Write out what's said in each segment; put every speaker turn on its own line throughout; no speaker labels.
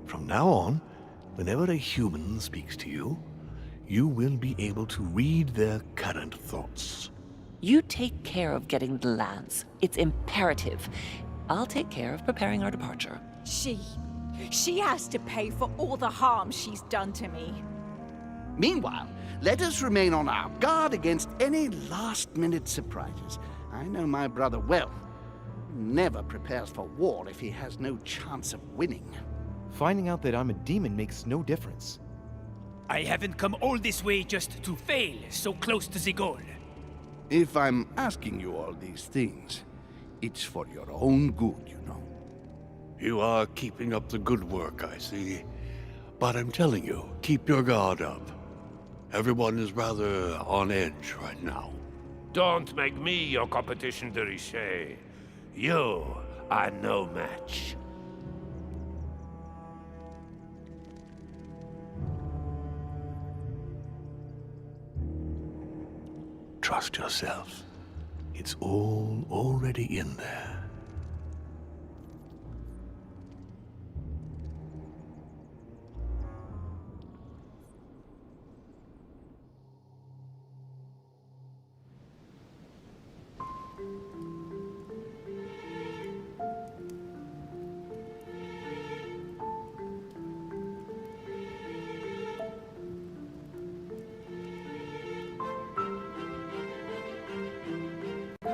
From now on, whenever a human speaks to you, you will be able to read their current thoughts.
You take care of getting the lands. It's imperative. I'll take care of preparing our departure.
She has to pay for all the harm she's done to me.
Meanwhile, let us remain on our guard against any last-minute surprises. I know my brother well. He never prepares for war if he has no chance of winning.
Finding out that I'm a demon makes no difference.
I haven't come all this way just to fail so close to the goal.
If I'm asking you all these things, it's for your own good, you know.
You are keeping up the good work, I see. But I'm telling you, keep your guard up. Everyone is rather on edge right now.
Don't make me your competition, de Richet. You are no match.
Trust yourself. It's all already in there.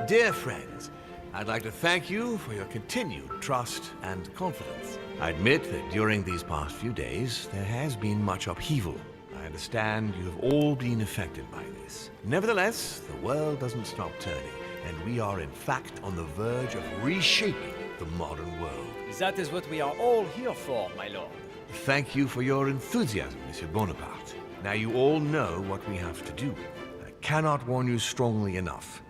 Dear friends, I'd like to thank you for your continued trust and confidence. I admit that during these past few days, there has been much upheaval. I understand you have all been affected by this. Nevertheless, the world doesn't stop turning, and we are in fact on the verge of reshaping the modern world.
That is what we are all here for, my lord.
Thank you for your enthusiasm, Monsieur Bonaparte. Now you all know what we have to do. I cannot warn you strongly enough.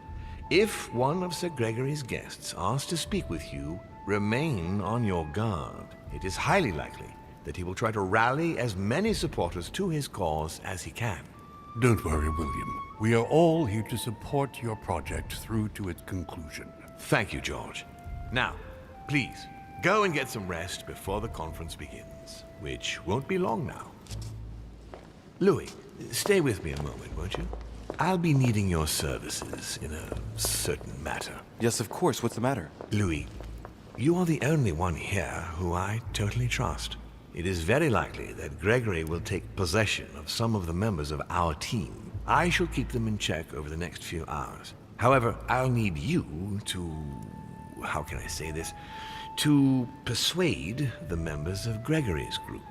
If one of Sir Gregory's guests asks to speak with you, remain on your guard. It is highly likely that he will try to rally as many supporters to his cause as he can.
Don't worry, William. We are all here to support your project through to its conclusion.
Thank you, George. Now, please, go and get some rest before the conference begins, which won't be long now. Louis, stay with me a moment, won't you? I'll be needing your services in a certain matter.
Yes, of course. What's the matter?
Louis, you are the only one here who I totally trust. It is very likely that Gregory will take possession of some of the members of our team. I shall keep them in check over the next few hours. However, I'll need you to... how can I say this? To persuade the members of Gregory's group.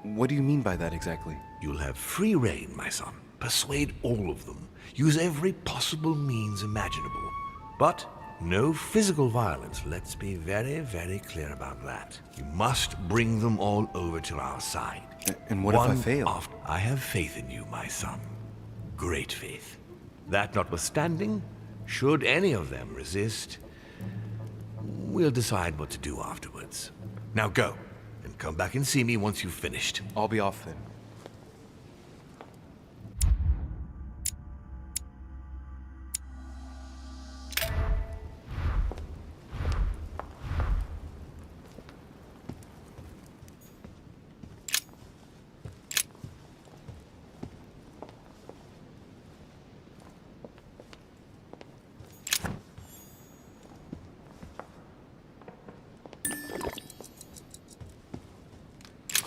What do you mean by that exactly?
You'll have free rein, my son. Persuade all of them. Use every possible means imaginable. But no physical violence. Let's be very, very clear about that. You must bring them all over to our side.
And what if I fail?
I have faith in you, my son. Great faith. That notwithstanding, should any of them resist, we'll decide what to do afterwards. Now go, and come back and see me once you've finished.
I'll be off then.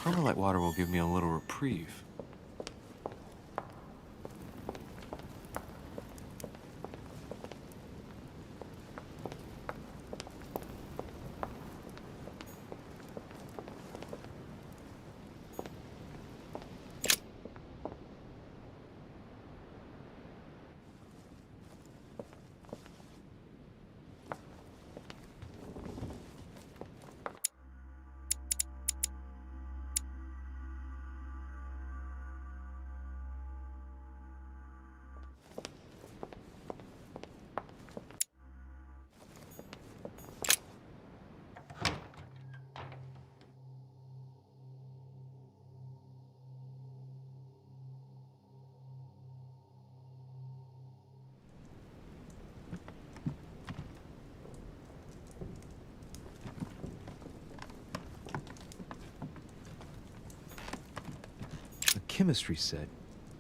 Carmelite water will give me a little reprieve. chemistry set.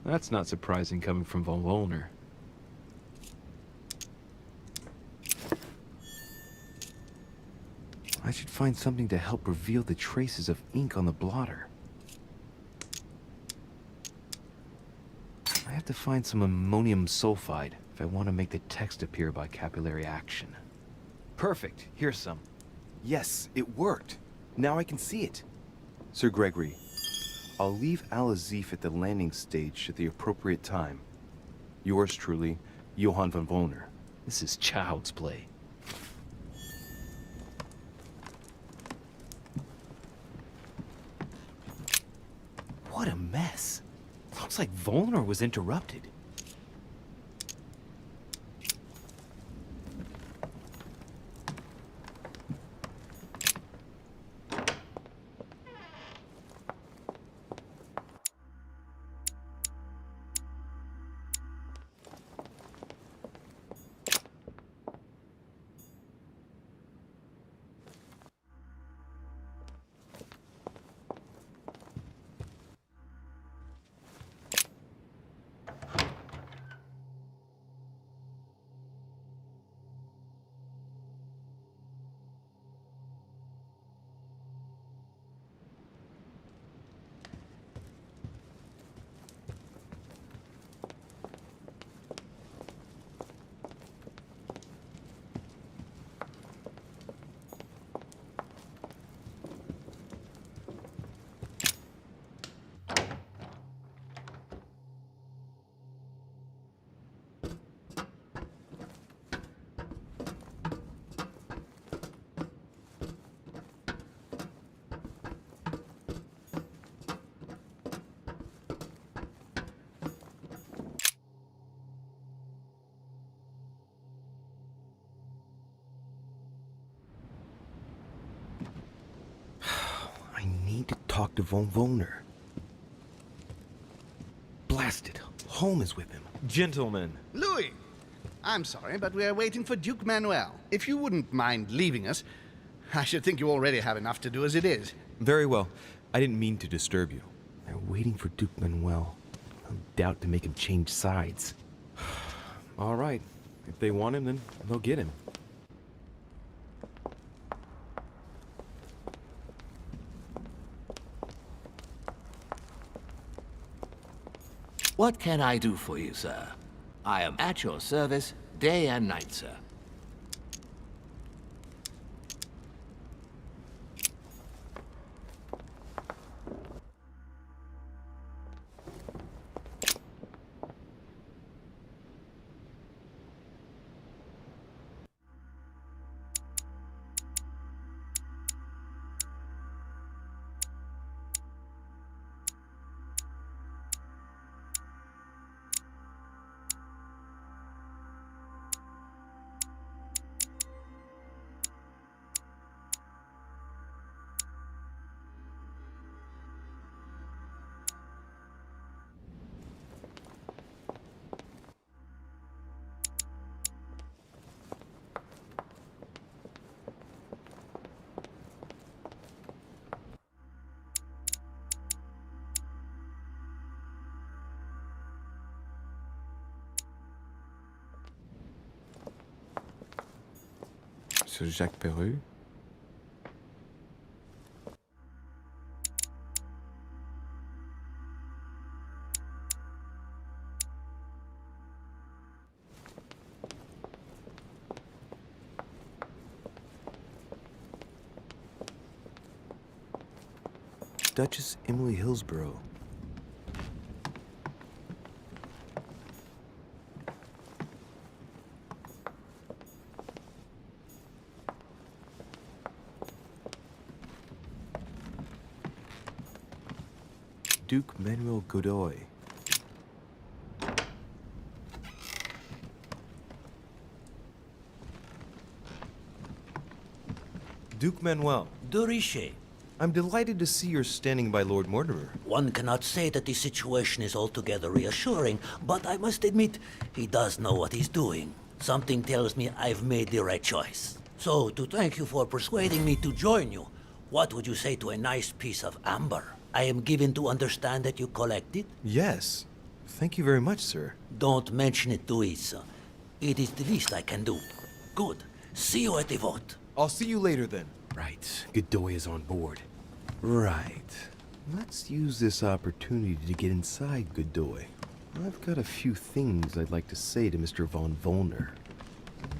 That's not surprising coming from von Wollner. I should find something to help reveal the traces of ink on the blotter. I have to find some ammonium sulfide if I want to make the text appear by capillary action. Perfect. Here's some. Yes, it worked. Now I can see it. Sir Gregory, I'll leave Al-Azif at the landing stage at the appropriate time. Yours truly, Johann von Wollner. This is child's play. What a mess. Looks like Wollner was interrupted. I need to talk to von Wollner. Blast it. Holmes is with him. Gentlemen.
Louis! I'm sorry, but we are waiting for Duke Manuel. If you wouldn't mind leaving us, I should think you already have enough to do as it is.
Very well. I didn't mean to disturb you. They're waiting for Duke Manuel. No doubt to make him change sides. All right. If they want him, then they'll get him.
What can I do for you, sir? I am at your service day and night, sir.
Sir Jacques Perru? Duchess Emily Hillsborough. Duke Manuel Godoy. Duke Manuel.
De Richet.
I'm delighted to see you're standing by Lord Mortimer.
One cannot say that the situation is altogether reassuring, but I must admit, he does know what he's doing. Something tells me I've made the right choice. So, to thank you for persuading me to join you, what would you say to a nice piece of amber? I am given to understand that you collect it?
Yes. Thank you very much, sir.
Don't mention it to Issa. It is the least I can do. Good. See you at the vote.
I'll see you later then. Right. Godoy is on board. Right. Let's use this opportunity to get inside Godoy. I've got a few things I'd like to say to Mr. von Volner.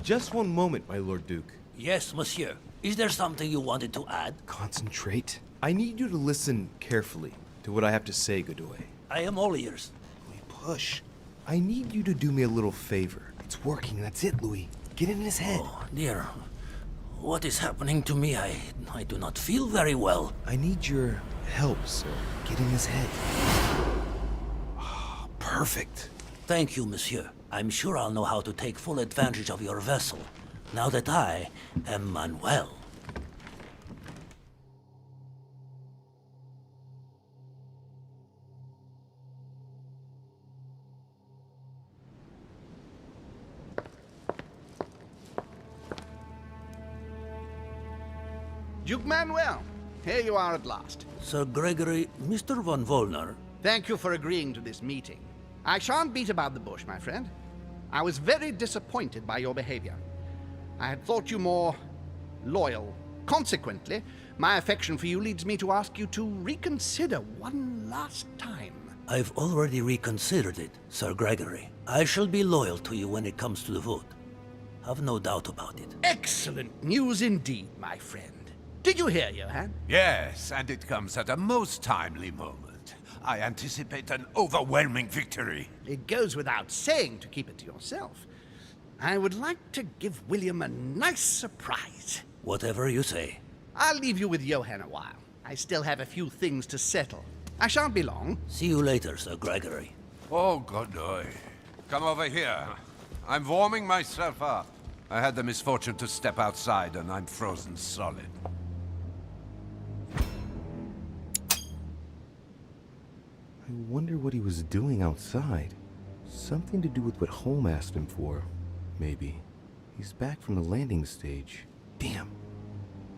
Just one moment, my Lord Duke.
Yes, monsieur. Is there something you wanted to add?
Concentrate. I need you to listen carefully to what I have to say, Godoy.
I am all ears.
Louis, push. I need you to do me a little favor. It's working, that's it, Louis. Get in his head.
Oh, dear. What is happening to me? I do not feel very well.
I need your help, sir. Get in his head. Oh, perfect.
Thank you, monsieur. I'm sure I'll know how to take full advantage of your vessel, now that I am Manuel.
Duke Manuel, here you are at last.
Sir Gregory, Mr. von Volner.
Thank you for agreeing to this meeting. I shan't beat about the bush, my friend. I was very disappointed by your behavior. I had thought you more loyal. Consequently, my affection for you leads me to ask you to reconsider one last time.
I've already reconsidered it, Sir Gregory. I shall be loyal to you when it comes to the vote. Have no doubt about it.
Excellent news indeed, my friend. Did you hear, Johann?
Yes, and it comes at a most timely moment. I anticipate an overwhelming victory.
It goes without saying to keep it to yourself. I would like to give William a nice surprise.
Whatever you say.
I'll leave you with Johann a while. I still have a few things to settle. I shan't be long.
See you later, Sir Gregory.
Oh, Godoy. Come over here. I'm warming myself up. I had the misfortune to step outside and I'm frozen solid.
I wonder what he was doing outside. Something to do with what Holm asked him for, maybe. He's back from the landing stage. Damn.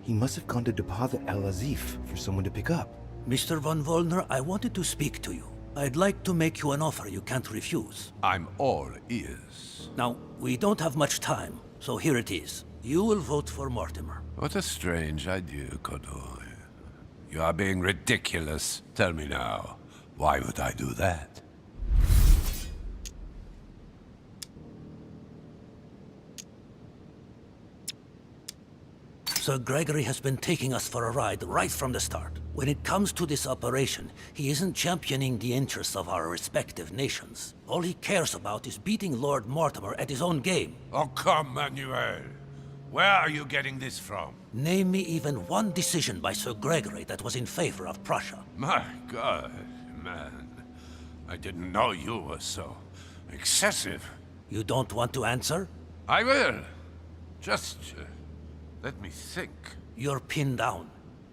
He must have gone to deposit Al-Azif for someone to pick up.
Mr. von Volner, I wanted to speak to you. I'd like to make you an offer you can't refuse.
I'm all ears.
Now, we don't have much time, so here it is. You will vote for Mortimer.
What a strange idea, Godoy. You are being ridiculous. Tell me now, why would I do that?
Sir Gregory has been taking us for a ride right from the start. When it comes to this operation, he isn't championing the interests of our respective nations. All he cares about is beating Lord Mortimer at his own game.
Oh, come, Manuel. Where are you getting this from?
Name me even one decision by Sir Gregory that was in favor of Prussia.
My God, man. I didn't know you were so excessive.
You don't want to answer?
I will. Just let me think.
You're pinned down.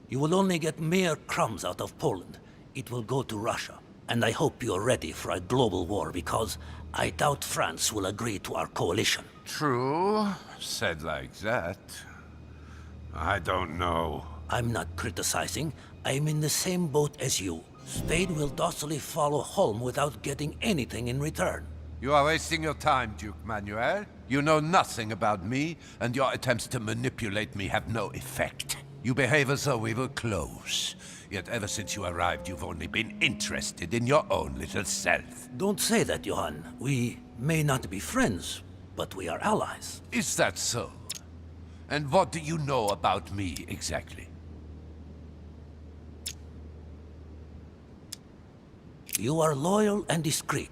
You will only get mere crumbs out of Poland. It will go to Russia. And I hope you're ready for a global war because I doubt France will agree to our coalition.
True. Said like that. I don't know.
I'm not criticizing. I'm in the same boat as you. Spain will docilely follow Holm without getting anything in return.
You are wasting your time, Duke Manuel. You know nothing about me, and your attempts to manipulate me have no effect. You behave as though we were close. Yet ever since you arrived, you've only been interested in your own little self.
Don't say that, Johann. We may not be friends, but we are allies.
Is that so? And what do you know about me, exactly?
You are loyal and discreet.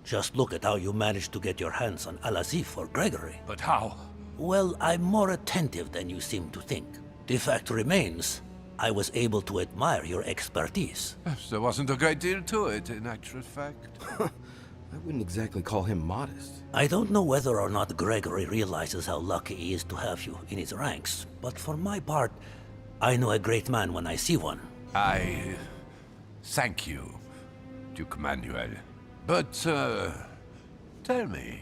Just look at how you managed to get your hands on Al-Azif for Gregory.
But how?
Well, I'm more attentive than you seem to think. The fact remains, I was able to admire your expertise.
There wasn't a great deal to it, in actual fact.
I wouldn't exactly call him modest.
I don't know whether or not Gregory realizes how lucky he is to have you in his ranks, but for my part, I know a great man when I see one.
I thank you, Duke Manuel. But, tell me,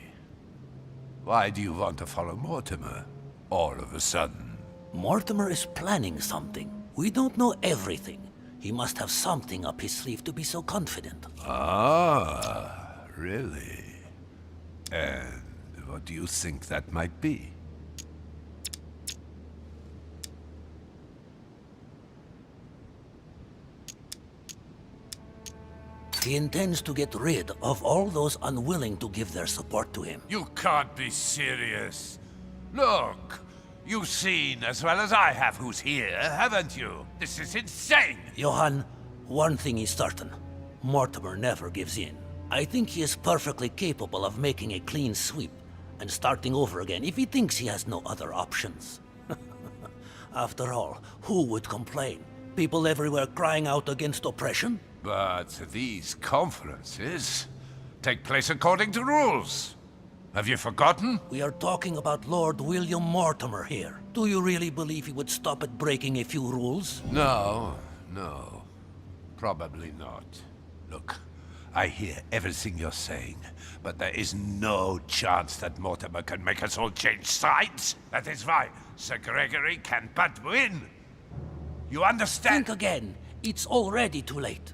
why do you want to follow Mortimer all of a sudden?
Mortimer is planning something. We don't know everything. He must have something up his sleeve to be so confident.
Ah, really? And what do you think that might be?
He intends to get rid of all those unwilling to give their support to him.
You can't be serious. Look, you've seen as well as I have who's here, haven't you? This is insane!
Johann, one thing is certain. Mortimer never gives in. I think he is perfectly capable of making a clean sweep and starting over again if he thinks he has no other options. After all, who would complain? People everywhere crying out against oppression?
But these conferences take place according to rules. Have you forgotten?
We are talking about Lord William Mortimer here. Do you really believe he would stop at breaking a few rules?
No. Probably not. Look, I hear everything you're saying, but there is no chance that Mortimer can make us all change sides. That is why Sir Gregory can but win. You understand?
Think again. It's already too late.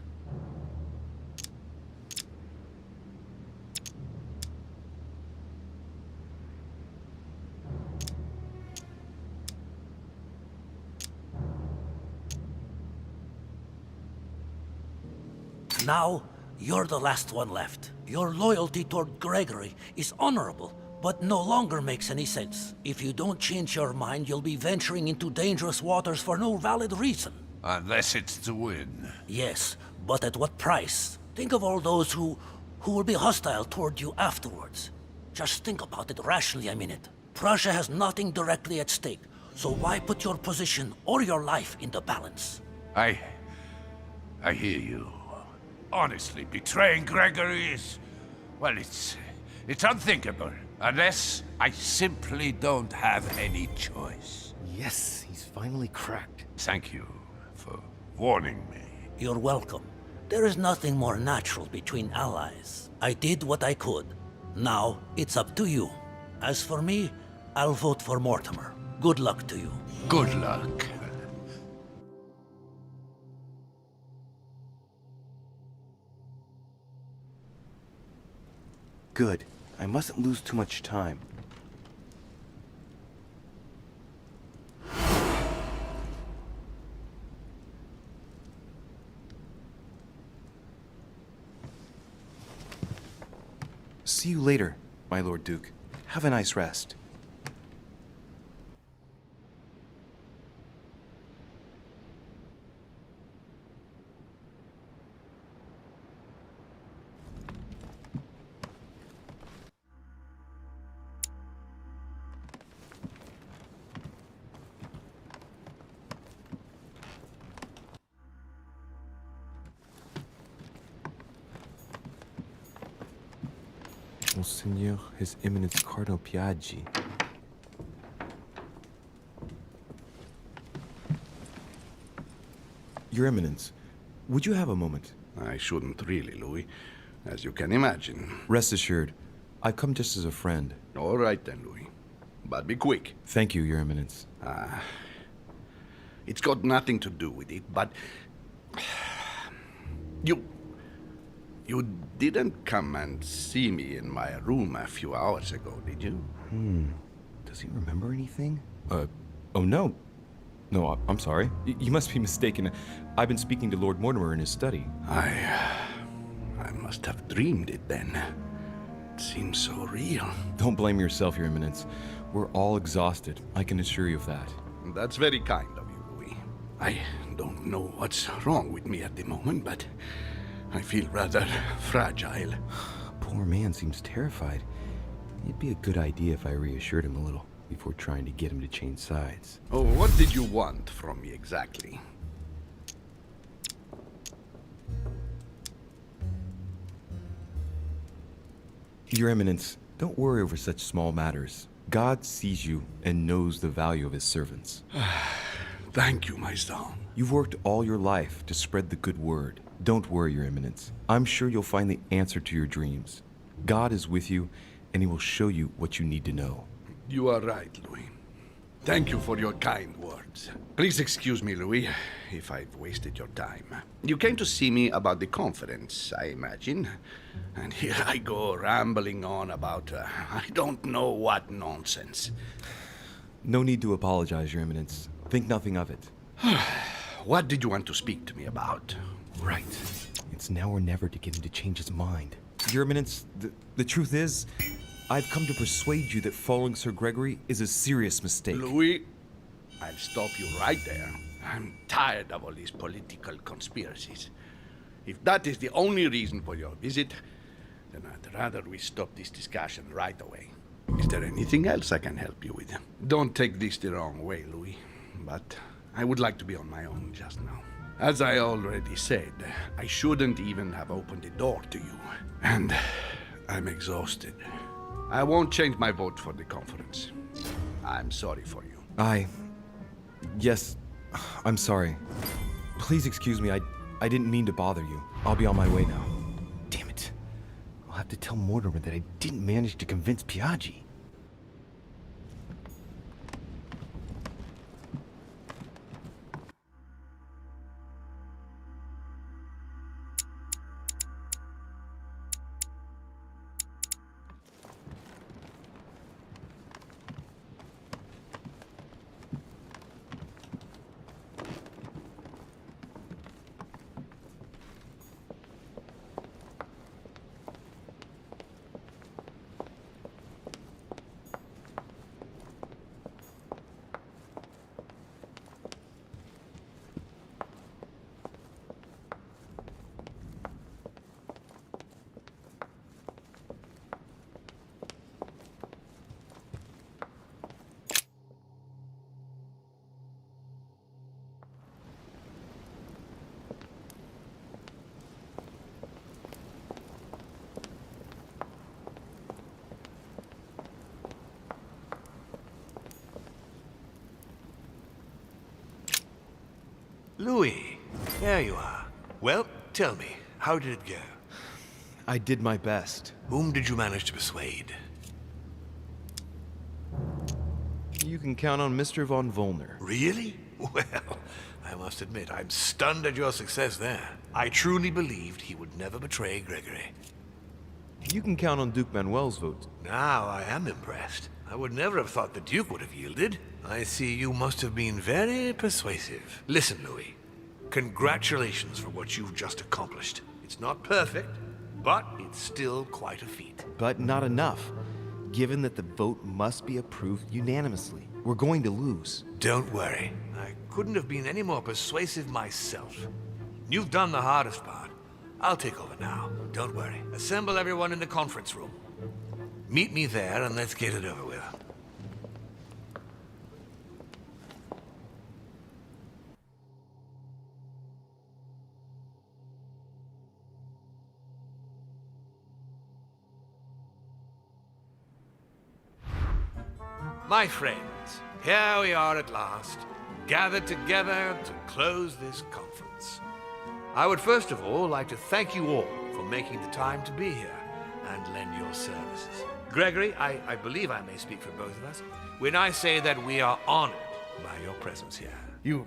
Now, you're the last one left. Your loyalty toward Gregory is honorable, but no longer makes any sense. If you don't change your mind, you'll be venturing into dangerous waters for no valid reason.
Unless it's to win.
Yes, but at what price? Think of all those who will be hostile toward you afterwards. Just think about it rationally a minute. Prussia has nothing directly at stake, so why put your position or your life in the balance?
I hear you. Honestly, betraying Gregory is... well, it's unthinkable. Unless I simply don't have any choice.
Yes, he's finally cracked.
Thank you for warning me.
You're welcome. There is nothing more natural between allies. I did what I could. Now, it's up to you. As for me, I'll vote for Mortimer. Good luck to you.
Good luck.
Good. I mustn't lose too much time. See you later, my Lord Duke. Have a nice rest. Monseigneur, His Eminence Cardinal Piaggi. Your Eminence, would you have a moment?
I shouldn't really, Louis, as you can imagine.
Rest assured, I've come just as a friend.
All right then, Louis. But be quick.
Thank you, Your Eminence.
It's got nothing to do with it, but... You didn't come and see me in my room a few hours ago, did you?
Does he remember anything? Oh no. No, I'm sorry. You must be mistaken. I've been speaking to Lord Mortimer in his study.
I must have dreamed it then. It seems so real.
Don't blame yourself, Your Eminence. We're all exhausted. I can assure you of that.
That's very kind of you, Louis. I don't know what's wrong with me at the moment, but I feel rather fragile.
Poor man seems terrified. It'd be a good idea if I reassured him a little before trying to get him to change sides.
Oh, what did you want from me exactly?
Your Eminence, don't worry over such small matters. God sees you and knows the value of his servants.
Thank you, my son.
You've worked all your life to spread the good word. Don't worry, Your Eminence. I'm sure you'll find the answer to your dreams. God is with you, and he will show you what you need to know.
You are right, Louis. Thank you for your kind words. Please excuse me, Louis, if I've wasted your time. You came to see me about the conference, I imagine. And here I go rambling on about I don't know what nonsense.
No need to apologize, Your Eminence. Think nothing of it.
What did you want to speak to me about?
Right. It's now or never to get him to change his mind. Your Eminence, the truth is, I've come to persuade you that following Sir Gregory is a serious mistake.
Louis, I'll stop you right there. I'm tired of all these political conspiracies. If that is the only reason for your visit, then I'd rather we stop this discussion right away. Is there anything else I can help you with? Don't take this the wrong way, Louis, but I would like to be on my own just now. As I already said, I shouldn't even have opened the door to you, and I'm exhausted. I won't change my vote for the conference. I'm sorry for you.
Yes, I'm sorry. Please excuse me, I didn't mean to bother you. I'll be on my way now. Damn it. I'll have to tell Mortimer that I didn't manage to convince Piaggi.
Louis, there you are. Well, tell me, how did it go?
I did my best.
Whom did you manage to persuade?
You can count on Mr. von Volner.
Really? Well, I must admit, I'm stunned at your success there. I truly believed he would never betray Gregory.
You can count on Duke Manuel's vote.
Now I am impressed. I would never have thought the Duke would have yielded. I see you must have been very persuasive. Listen, Louis. Congratulations for what you've just accomplished. It's not perfect, but it's still quite a feat.
But not enough, given that the vote must be approved unanimously. We're going to lose.
Don't worry. I couldn't have been any more persuasive myself. You've done the hardest part. I'll take over now. Don't worry. Assemble everyone in the conference room. Meet me there and let's get it over with. My friends, here we are at last, gathered together to close this conference. I would first of all like to thank you all for making the time to be here and lend your services. Gregory, I believe I may speak for both of us when I say that we are honored by your presence here.
You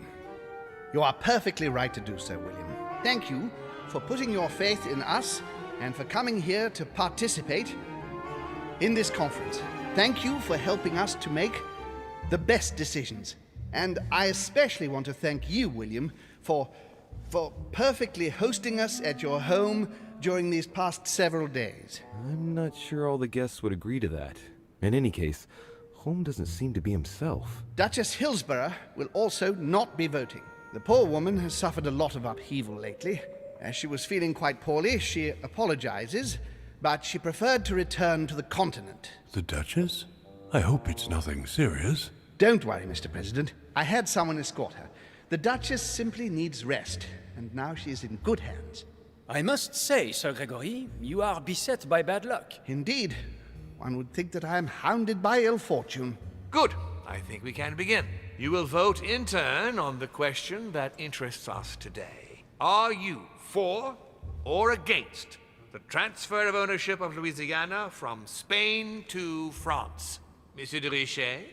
are perfectly right to do so, William. Thank you for putting your faith in us and for coming here to participate in this conference. Thank you for helping us to make the best decisions. And I especially want to thank you, William, for perfectly hosting us at your home during these past several days.
I'm not sure all the guests would agree to that. In any case, Holm doesn't seem to be himself.
Duchess Hillsborough will also not be voting. The poor woman has suffered a lot of upheaval lately. As she was feeling quite poorly, she apologizes, but she preferred to return to the continent.
The Duchess? I hope it's nothing serious.
Don't worry, Mr. President. I had someone escort her. The Duchess simply needs rest, and now she is in good hands.
I must say, Sir Gregory, you are beset by bad luck.
Indeed. One would think that I am hounded by ill fortune.
Good. I think we can begin. You will vote in turn on the question that interests us today. Are you for or against the transfer of ownership of Louisiana from Spain to France? Monsieur de Richet?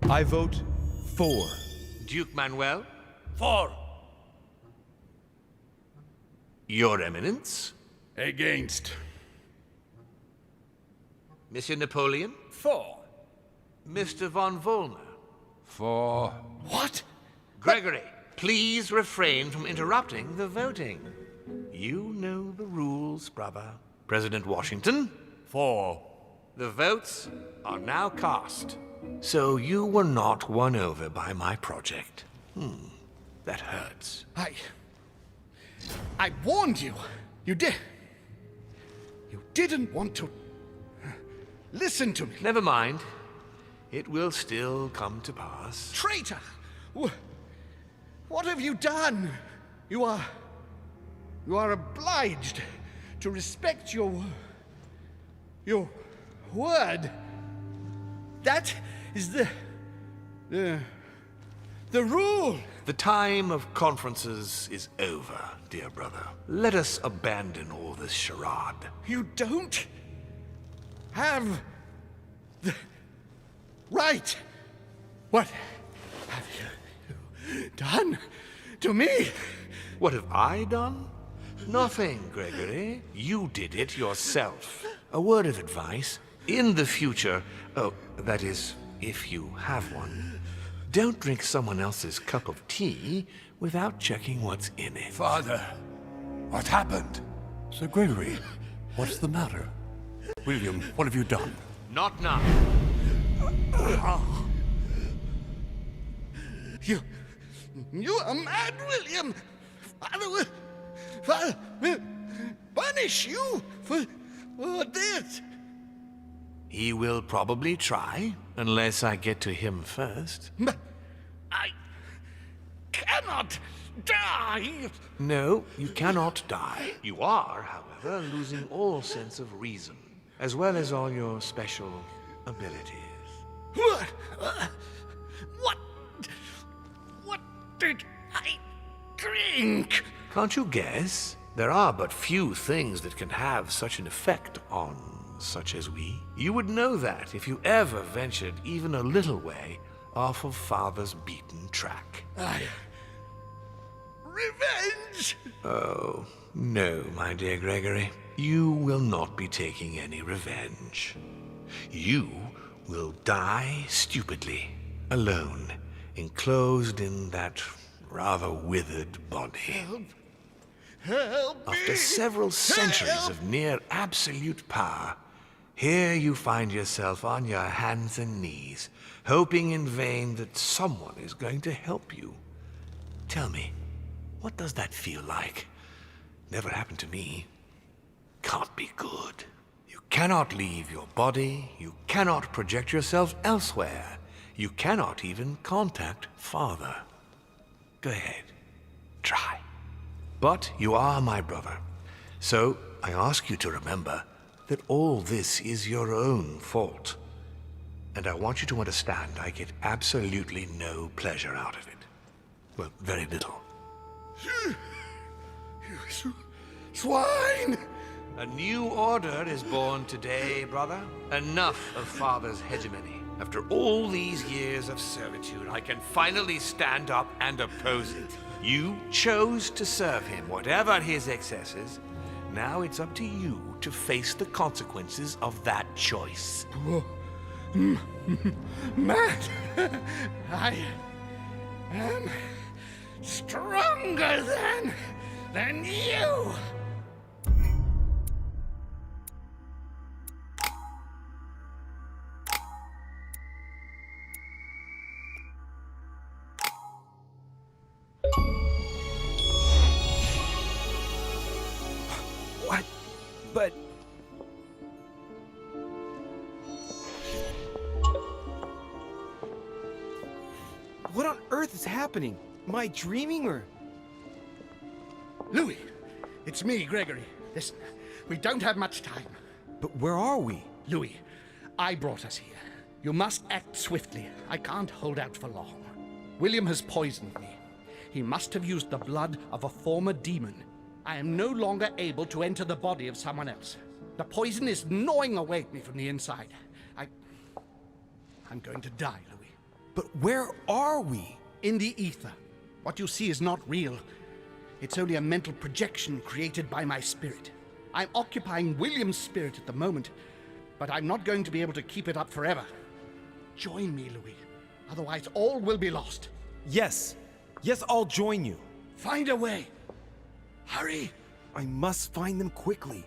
I vote for.
Duke Manuel?
For.
Your Eminence?
Against.
Monsieur Napoleon?
For.
Mr. von Volner?
For...
What?
Gregory, please refrain from interrupting the voting. You know the rules, brother. President Washington?
For.
The votes are now cast. So you were not won over by my project. That hurts.
I warned you. You didn't want to listen to me.
Never mind. It will still come to pass.
Traitor! What have you done? You are obliged to respect your word. That is the rule.
The time of conferences is over, dear brother. Let us abandon all this charade.
You don't have the right. What have you done to me?
What have I done? Nothing, Gregory. You did it yourself. A word of advice. In the future, that is, if you have one, don't drink someone else's cup of tea without checking what's in it.
Father, what happened?
Sir Gregory, what's the matter? William, what have you done?
Not now.
You are mad, William. Father will punish you for this.
He will probably try, unless I get to him first.
But I cannot die.
No, you cannot die. You are, however, losing all sense of reason, as well as all your special abilities.
What did I drink?
Can't you guess? There are but few things that can have such an effect on such as we. You would know that if you ever ventured even a little way off of Father's beaten track.
Revenge!
Oh, no, my dear Gregory. You will not be taking any revenge. You will die stupidly, alone, enclosed in that rather withered body.
Help me!
After several centuries of near absolute power, here you find yourself on your hands and knees, hoping in vain that someone is going to help you. Tell me, what does that feel like? Never happened to me. Can't be good. You cannot leave your body, you cannot project yourself elsewhere, you cannot even contact Father. Go ahead, try. But you are my brother, so I ask you to remember that all this is your own fault. And I want you to understand I get absolutely no pleasure out of it. Well, very little.
You swine!
A new order is born today, brother. Enough of Father's hegemony. After all these years of servitude, I can finally stand up and oppose it. You chose to serve him, whatever his excesses. Now it's up to you to face the consequences of that choice.
Matt, I am stronger than you.
What? But... What on earth is happening? Am I dreaming or...
Louis, it's me, Gregory. Listen, we don't have much time.
But where are we?
Louis, I brought us here. You must act swiftly. I can't hold out for long. William has poisoned me. He must have used the blood of a former demon. I am no longer able to enter the body of someone else. The poison is gnawing away at me from the inside. I'm going to die, Louis.
But where are we?
In the ether. What you see is not real. It's only a mental projection created by my spirit. I'm occupying William's spirit at the moment, but I'm not going to be able to keep it up forever. Join me, Louis. Otherwise, all will be lost.
Yes. Yes, I'll join you.
Find a way. Hurry.
I must find them quickly.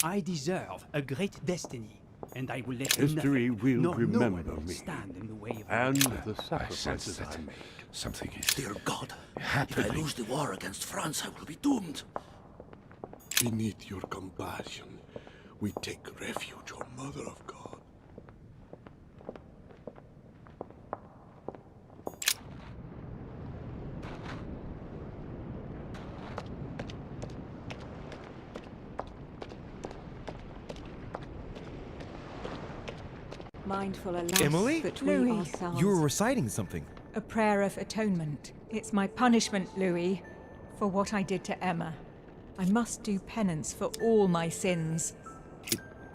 I deserve a great destiny, and I will let
History
nothing,
will
nor no
remember
one
me,
stand in the way of
and
my
the
I sense
sacrifices
that
I made.
something is
Dear God, if I
happening.
lose the war against France, I will be doomed.
Beneath your compassion, we take refuge, O Mother of God.
Mindful, alas,
Emily?
that we
Louis.
ourselves...
You were reciting something.
A prayer of atonement. It's my punishment, Louis, for what I did to Emma. I must do penance for all my sins.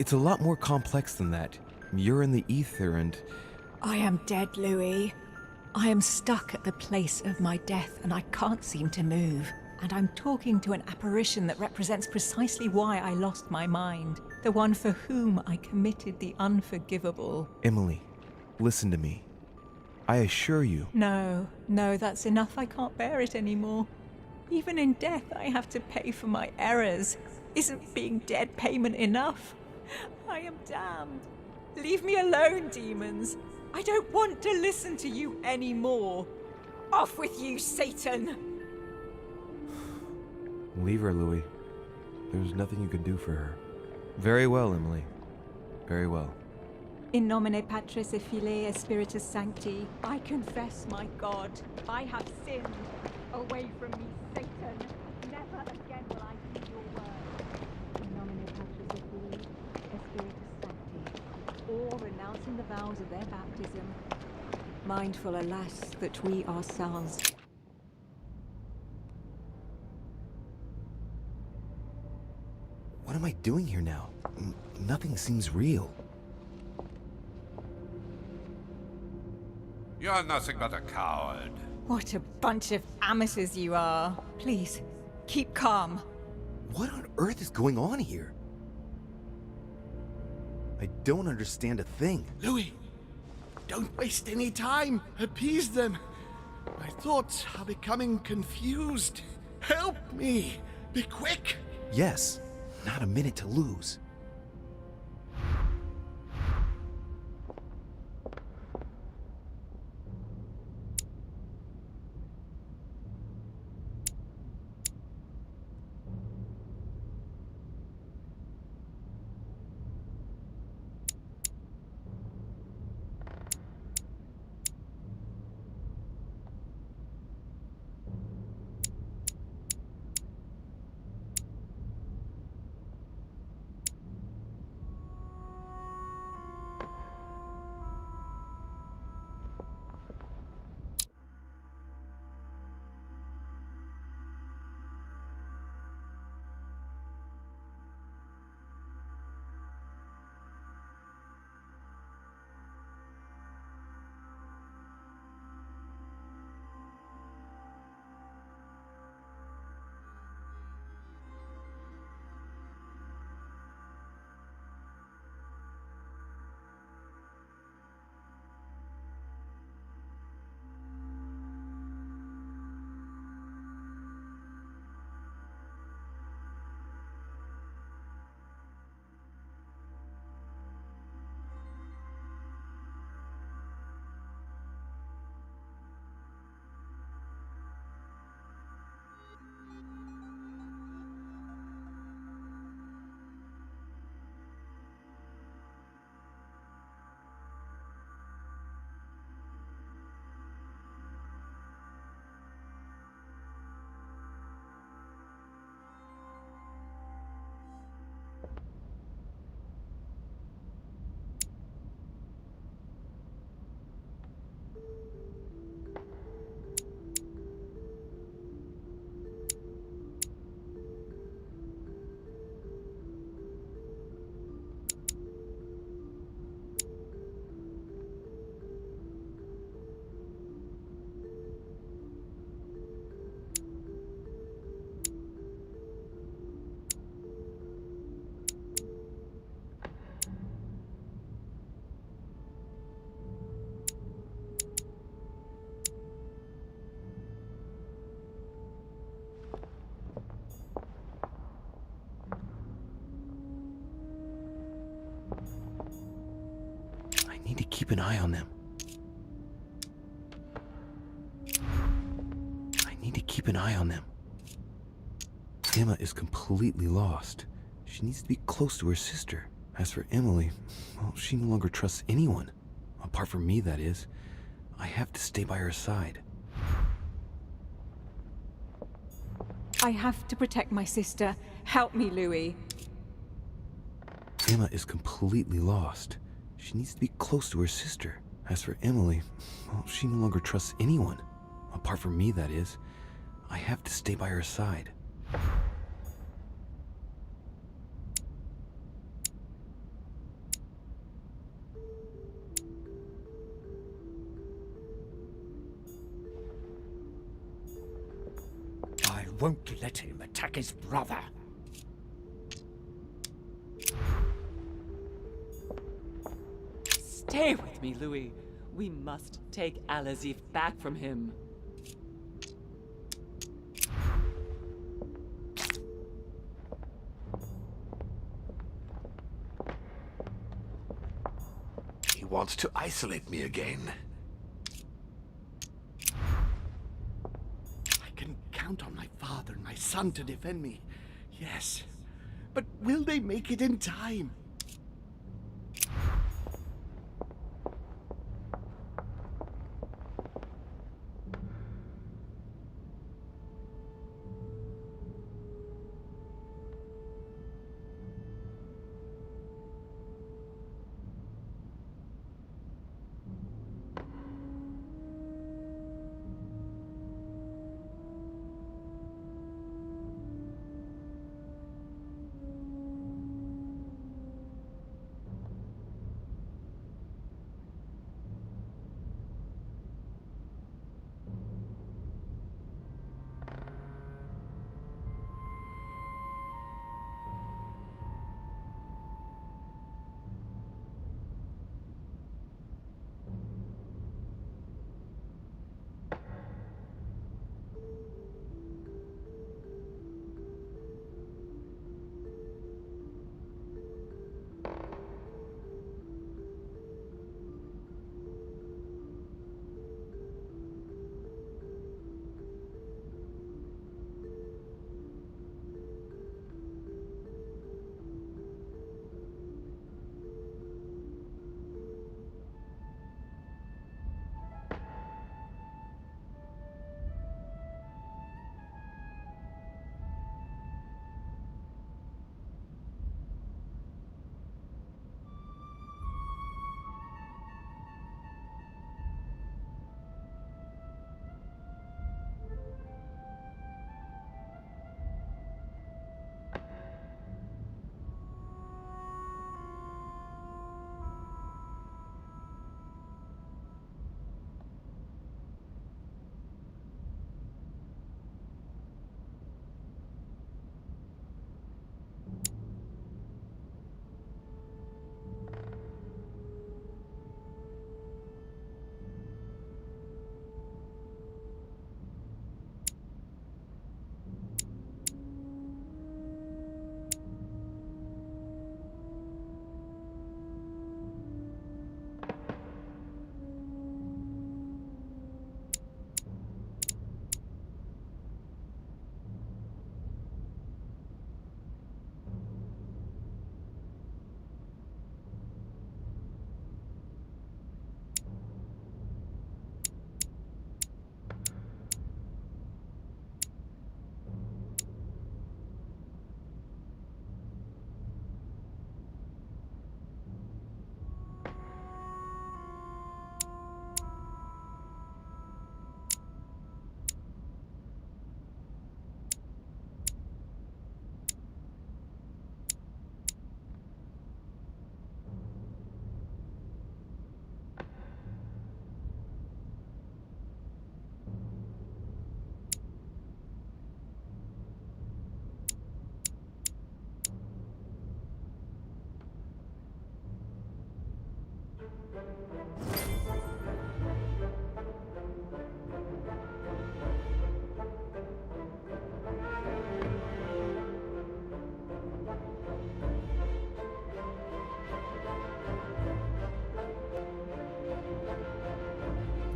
It's a lot more complex than that. You're in the ether and...
I am dead, Louis. I am stuck at the place of my death and I can't seem to move. And I'm talking to an apparition that represents precisely why I lost my mind. The one for whom I committed the unforgivable.
Emily, listen to me. I assure you...
No, that's enough. I can't bear it anymore. Even in death, I have to pay for my errors. Isn't being dead payment enough? I am damned. Leave me alone, demons. I don't want to listen to you anymore. Off with you, Satan!
Leave her, Louis. There's nothing you can do for her. Very well, Emily. Very well.
In nomine Patris et Filii et Spiritus Sancti, I confess, my God, I have sinned. Away from me, Satan. Never again will I heed your word. In nomine Patris et Filii et Spiritus Sancti, all renouncing the vows of their baptism. Mindful, alas, that we ourselves...
What am I doing here now? Nothing seems real.
You're nothing but a coward.
What a bunch of amateurs you are. Please, keep calm.
What on earth is going on here? I don't understand a thing.
Louis, don't waste any time. Appease them. My thoughts are becoming confused. Help me. Be quick.
Yes, not a minute to lose. need to keep an eye on them. I need to keep an eye on them. Emma is completely lost. She needs to be close to her sister. As for Emily, well, she no longer trusts anyone. Apart from me, that is. I have to stay by her side.
I have to protect my sister. Help me, Louis.
Emma is completely lost. She needs to be close to her sister. As for Emily, well, she no longer trusts anyone. Apart from me, that is. I have to stay by her side.
I won't let him attack his brother.
Stay with me, Louis. We must take Al-Azif back from him.
He wants to isolate me again.
I can count on my father and my son to defend me. Yes. But will they make it in time?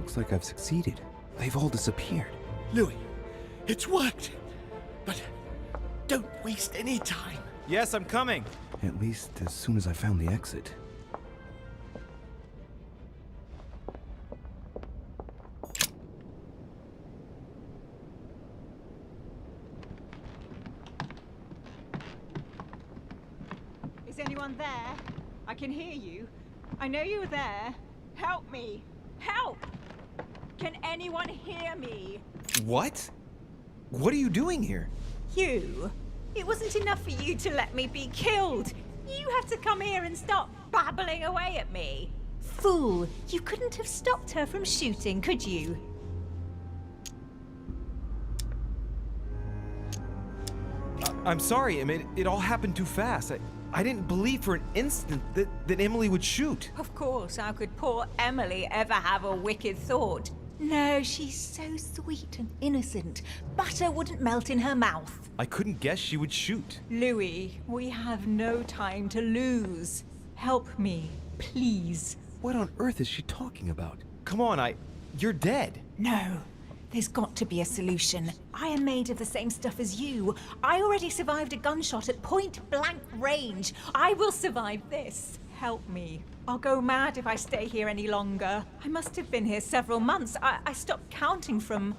Looks like I've succeeded. They've all disappeared.
Louis, it's worked. But don't waste any time.
Yes, I'm coming. At least as soon as I found the exit.
Is anyone there? I can hear you. I know you're there. Help me. Help! Can anyone hear me?
What? What are you doing here?
You? It wasn't enough for you to let me be killed. You had to come here and start babbling away at me. Fool, you couldn't have stopped her from shooting, could you?
I'm sorry, Emmett. It all happened too fast. I didn't believe for an instant that Emily would shoot.
Of course, how could poor Emily ever have a wicked thought? No, she's so sweet and innocent. Butter wouldn't melt in her mouth.
I couldn't guess she would shoot.
Louis, we have no time to lose. Help me, please.
What on earth is she talking about? Come on, you're dead.
No, there's got to be a solution. I am made of the same stuff as you. I already survived a gunshot at point-blank range. I will survive this.
Help me. I'll go mad if I stay here any longer. I must have been here several months. I stopped counting from...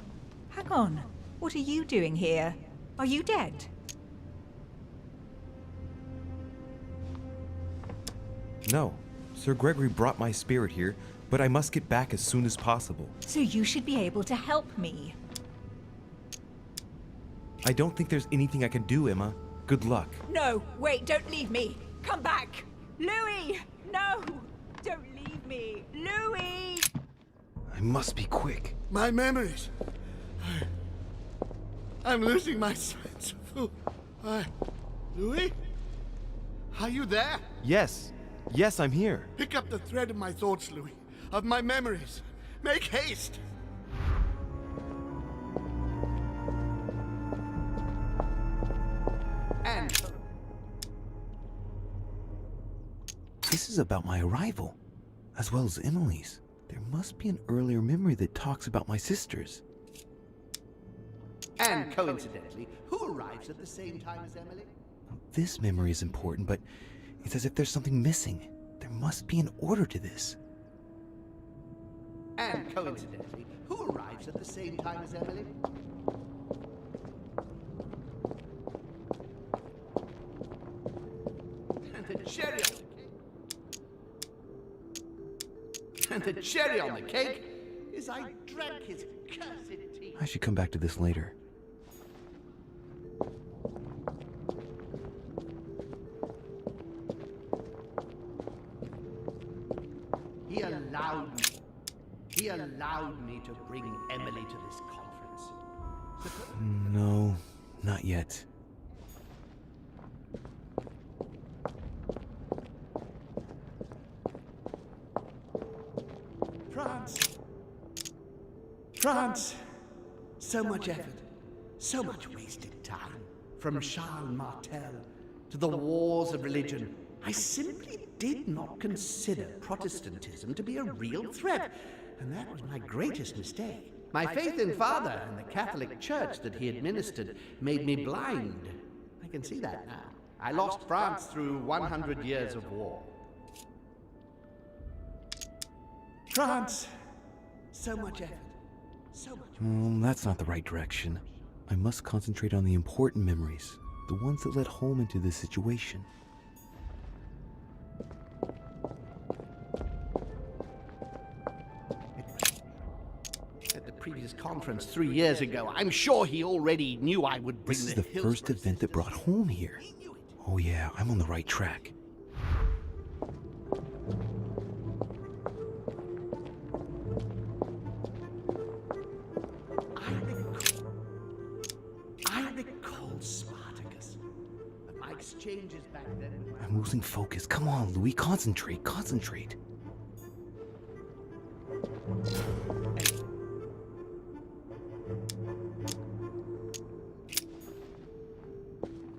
Hang on. What are you doing here? Are you dead?
No. Sir Gregory brought my spirit here, but I must get back as soon as possible.
So you should be able to help me.
I don't think there's anything I can do, Emma. Good luck.
No, wait, don't leave me. Come back. Louis! No! Don't leave me. Louis!
I must be quick.
My memories. I'm losing my sense of... Louis? Are you there?
Yes. Yes, I'm here.
Pick up the thread of my thoughts, Louis. Of my memories. Make haste! And...
This is about my arrival, as well as Emily's. There must be an earlier memory that talks about my sisters.
And coincidentally, who arrives at the same time as Emily?
This memory is important, but it's as if there's something missing. There must be an order to this.
And coincidentally, who arrives at the same time as Emily? And the cherry on the cake. And the cherry on the cake is I drank his cursed tea.
I should come back to this later.
He allowed me to bring Emily to this conference.
No, not yet.
France. So much effort, so much wasted time. From Charles Martel to the wars of religion. I simply did not consider Protestantism to be a real threat, and that was my greatest mistake. My faith in Father and the Catholic Church that he administered made me blind. I can see that now. I lost France through 100 years of war. France. So much effort. So much.
That's not the right direction. I must concentrate on the important memories, the ones that led home into this situation.
At the previous conference 3 years ago, I'm sure he already knew I would bring
This is the first event that brought home here. Oh yeah, I'm on the right track.
I recall Spartacus. But my exchanges back then with my...
I'm losing focus. Come on, Louis, concentrate, concentrate.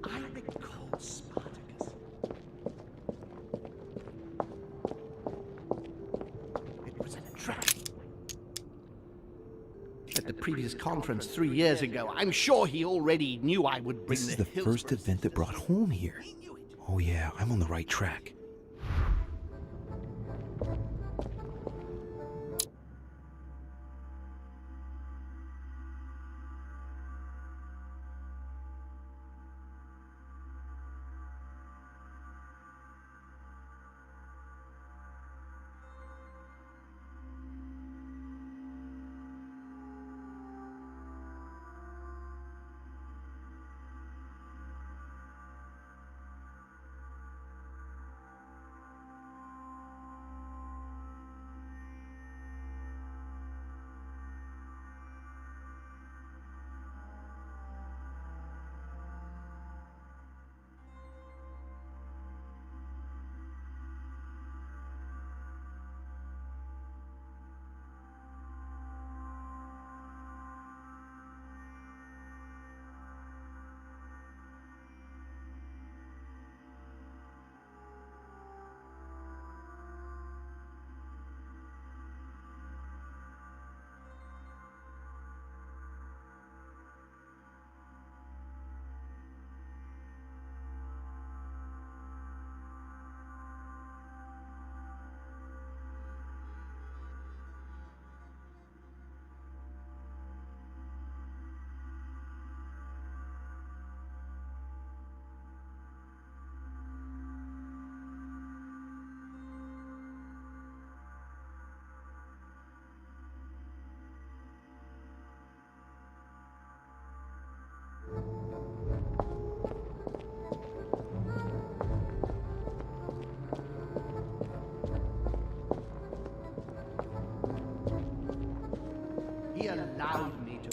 I recall Spartacus. It was a trap. at the previous conference 3 years ago. I'm sure he already knew I would bring
This is
the
the first
Hillsborough
event that brought home here. Oh yeah, I'm on the right track.
He allowed me to...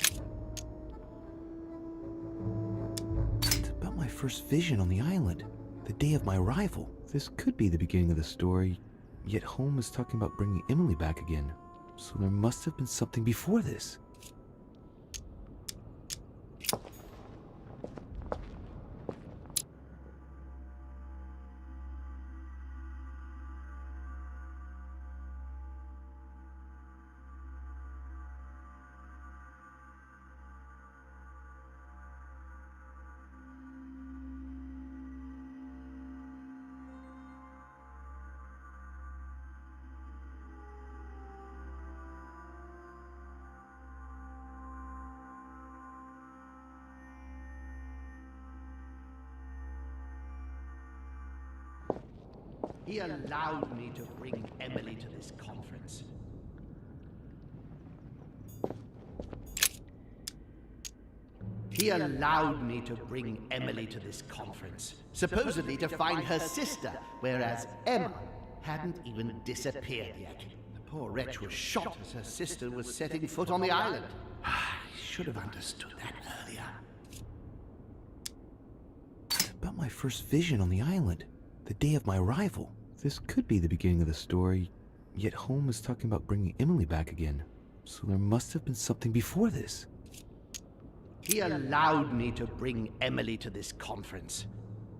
It's about my first vision on the island, the day of my arrival. This could be the beginning of the story, yet Holmes is talking about bringing Emily back again. So there must have been something before this.
He allowed me to bring Emily to this conference. He allowed me to bring Emily to this conference, supposedly to find her sister, whereas Emma hadn't even disappeared yet. The poor wretch was shot as her sister was setting foot on the island. I should have understood that earlier.
It's about my first vision on the island, the day of my arrival. This could be the beginning of the story, yet Holmes is talking about bringing Emily back again. So there must have been something before this.
He allowed me to bring Emily to this conference,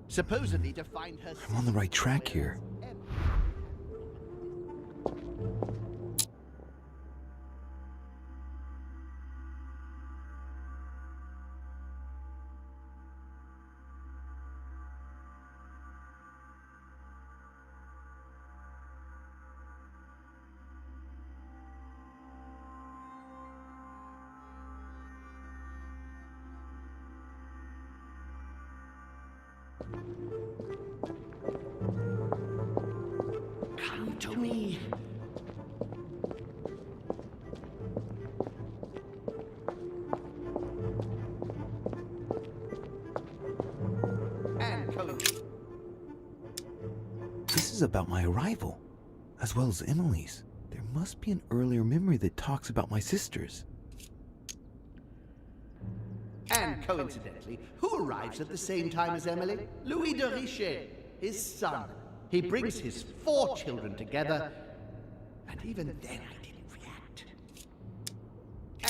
supposedly to find her...
I'm on the right track here.
Come to me. And come.
This is about my arrival, as well as Emily's. There must be an earlier memory that talks about my sisters.
And coincidentally, who arrives at the same time as Emily? Louis de Richet, his son. He brings his 4 children together, and even then I didn't react.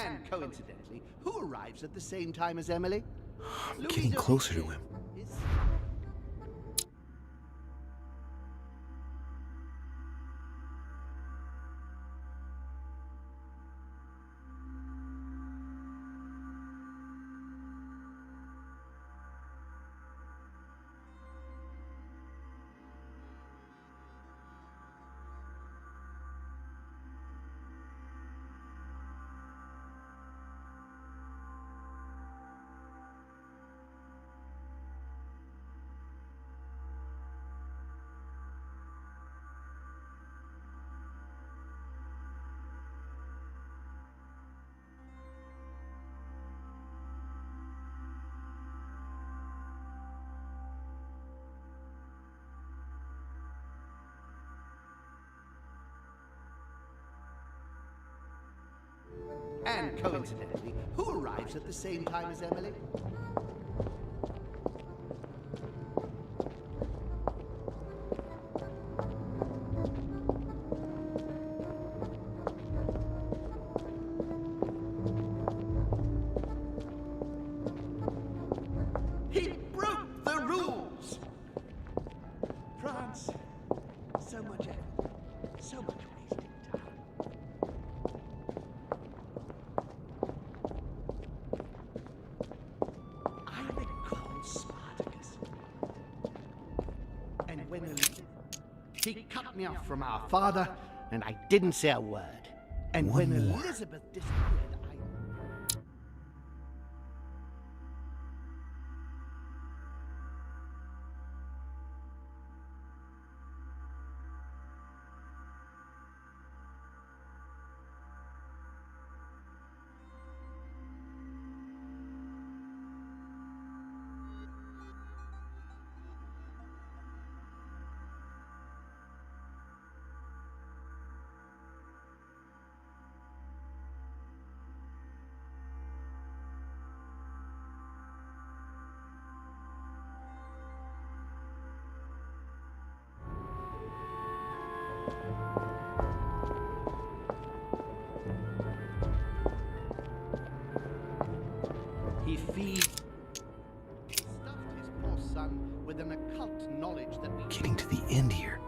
And coincidentally, who arrives at the same time as Emily?
I'm getting closer to him.
coincidentally, who arrives at the same time as Emily? He broke the rules! France, so much effort, so much wasted time. I recall Spartacus. And when he cut me off from our father, and I didn't say a word. And when Elizabeth disappeared, he stuffed his poor son with an occult knowledge that we...
Getting to the end here.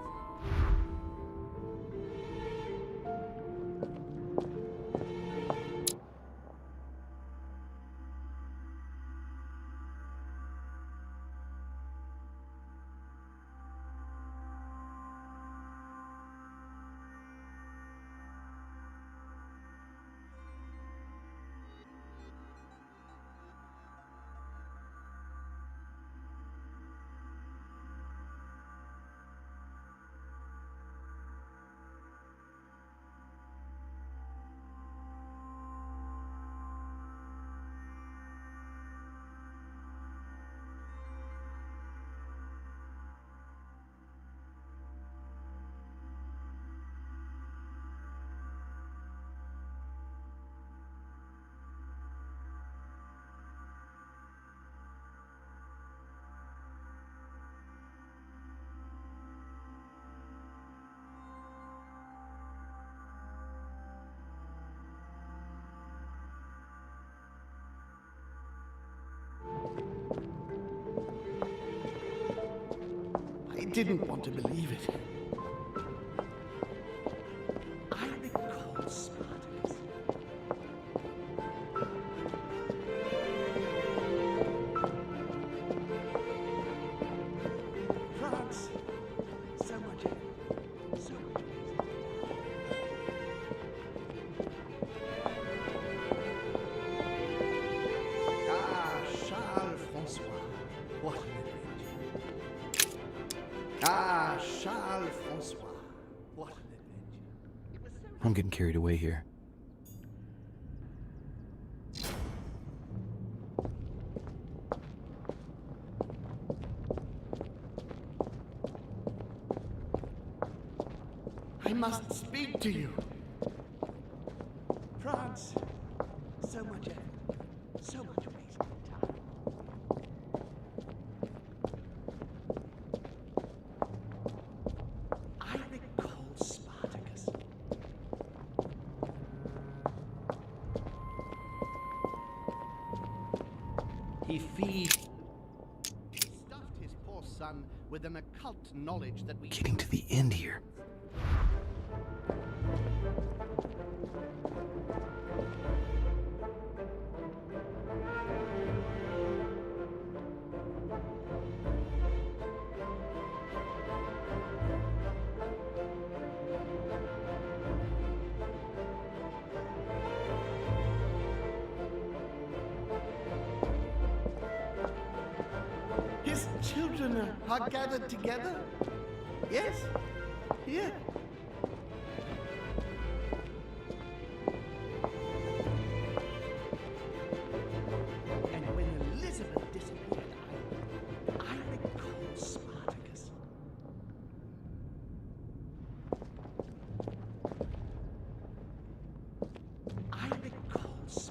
I didn't want to believe it. I recall Spartacus. France, so much effort, so much wasted. Ah, Charles Francois, what an adventure. Ah, Charles Francois, what an adventure.
I'm getting carried away here.
I must speak to you. France, so much effort, so much wasted time. I recall Spartacus. He stuffed his poor son with an occult knowledge that we...
Getting to the end here.
His children are gathered together? Yes? Here. And when Elizabeth disappeared, I recall Spartacus. I recall Spartacus.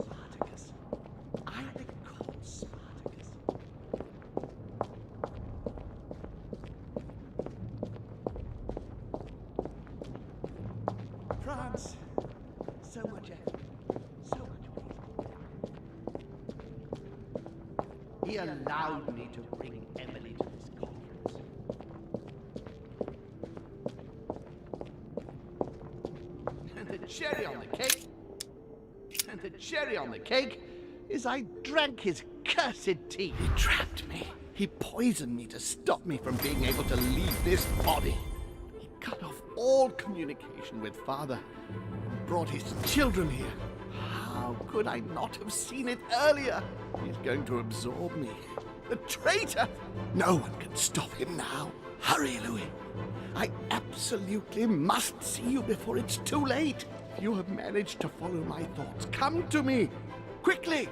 France. So much effort. So much waste. He allowed me to bring Emily to this conference. And the cherry on the cake... And the cherry on the cake is I drank his cursed tea. He trapped me. He poisoned me to stop me from being able to leave this body. He cut off all communication with Father and brought his children here. How could I not have seen it earlier? He's going to absorb me. The traitor! No one can stop him now. Hurry, Louis. I absolutely must see you before it's too late. If you have managed to follow my thoughts, come to me. Quickly!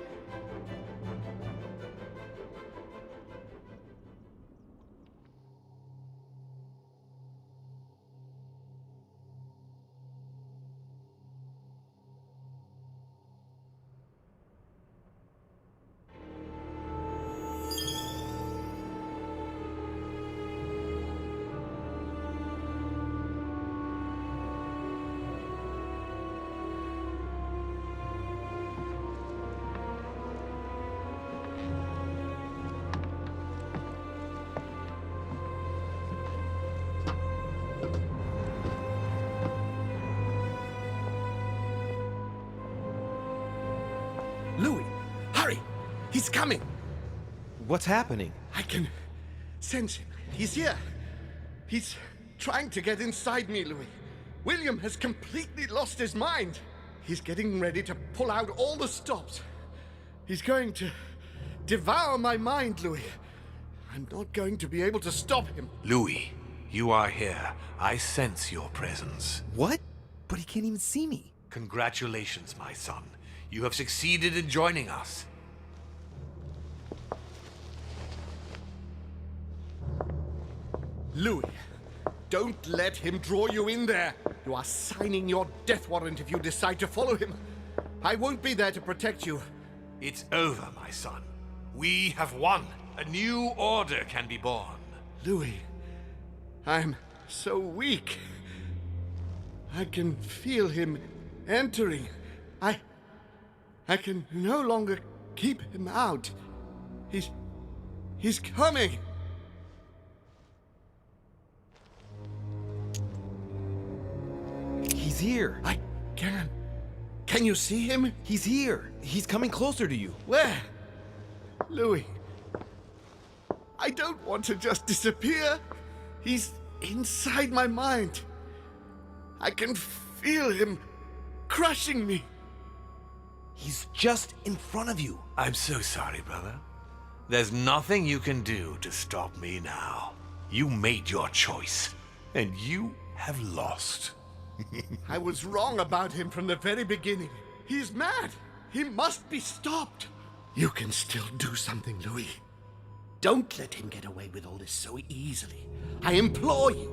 Louis, hurry! He's coming!
What's happening?
I can sense him. He's here. He's trying to get inside me, Louis. William has completely lost his mind. He's getting ready to pull out all the stops. He's going to devour my mind, Louis. I'm not going to be able to stop him.
Louis, you are here. I sense your presence.
What? But he can't even see me.
Congratulations, my son. You have succeeded in joining us.
Louis, don't let him draw you in there. You are signing your death warrant if you decide to follow him. I won't be there to protect you.
It's over, my son. We have won. A new order can be born.
Louis, I'm so weak. I can feel him entering. I can no longer keep him out. He's coming.
He's here.
I can. Can you see him?
He's here. He's coming closer to you.
Where? Louis. I don't want to just disappear. He's inside my mind. I can feel him crushing me.
He's just in front of you.
I'm so sorry, brother. There's nothing you can do to stop me now. You made your choice, and you have lost.
I was wrong about him from the very beginning. He's mad. He must be stopped. You can still do something, Louis. Don't let him get away with all this so easily. I implore you.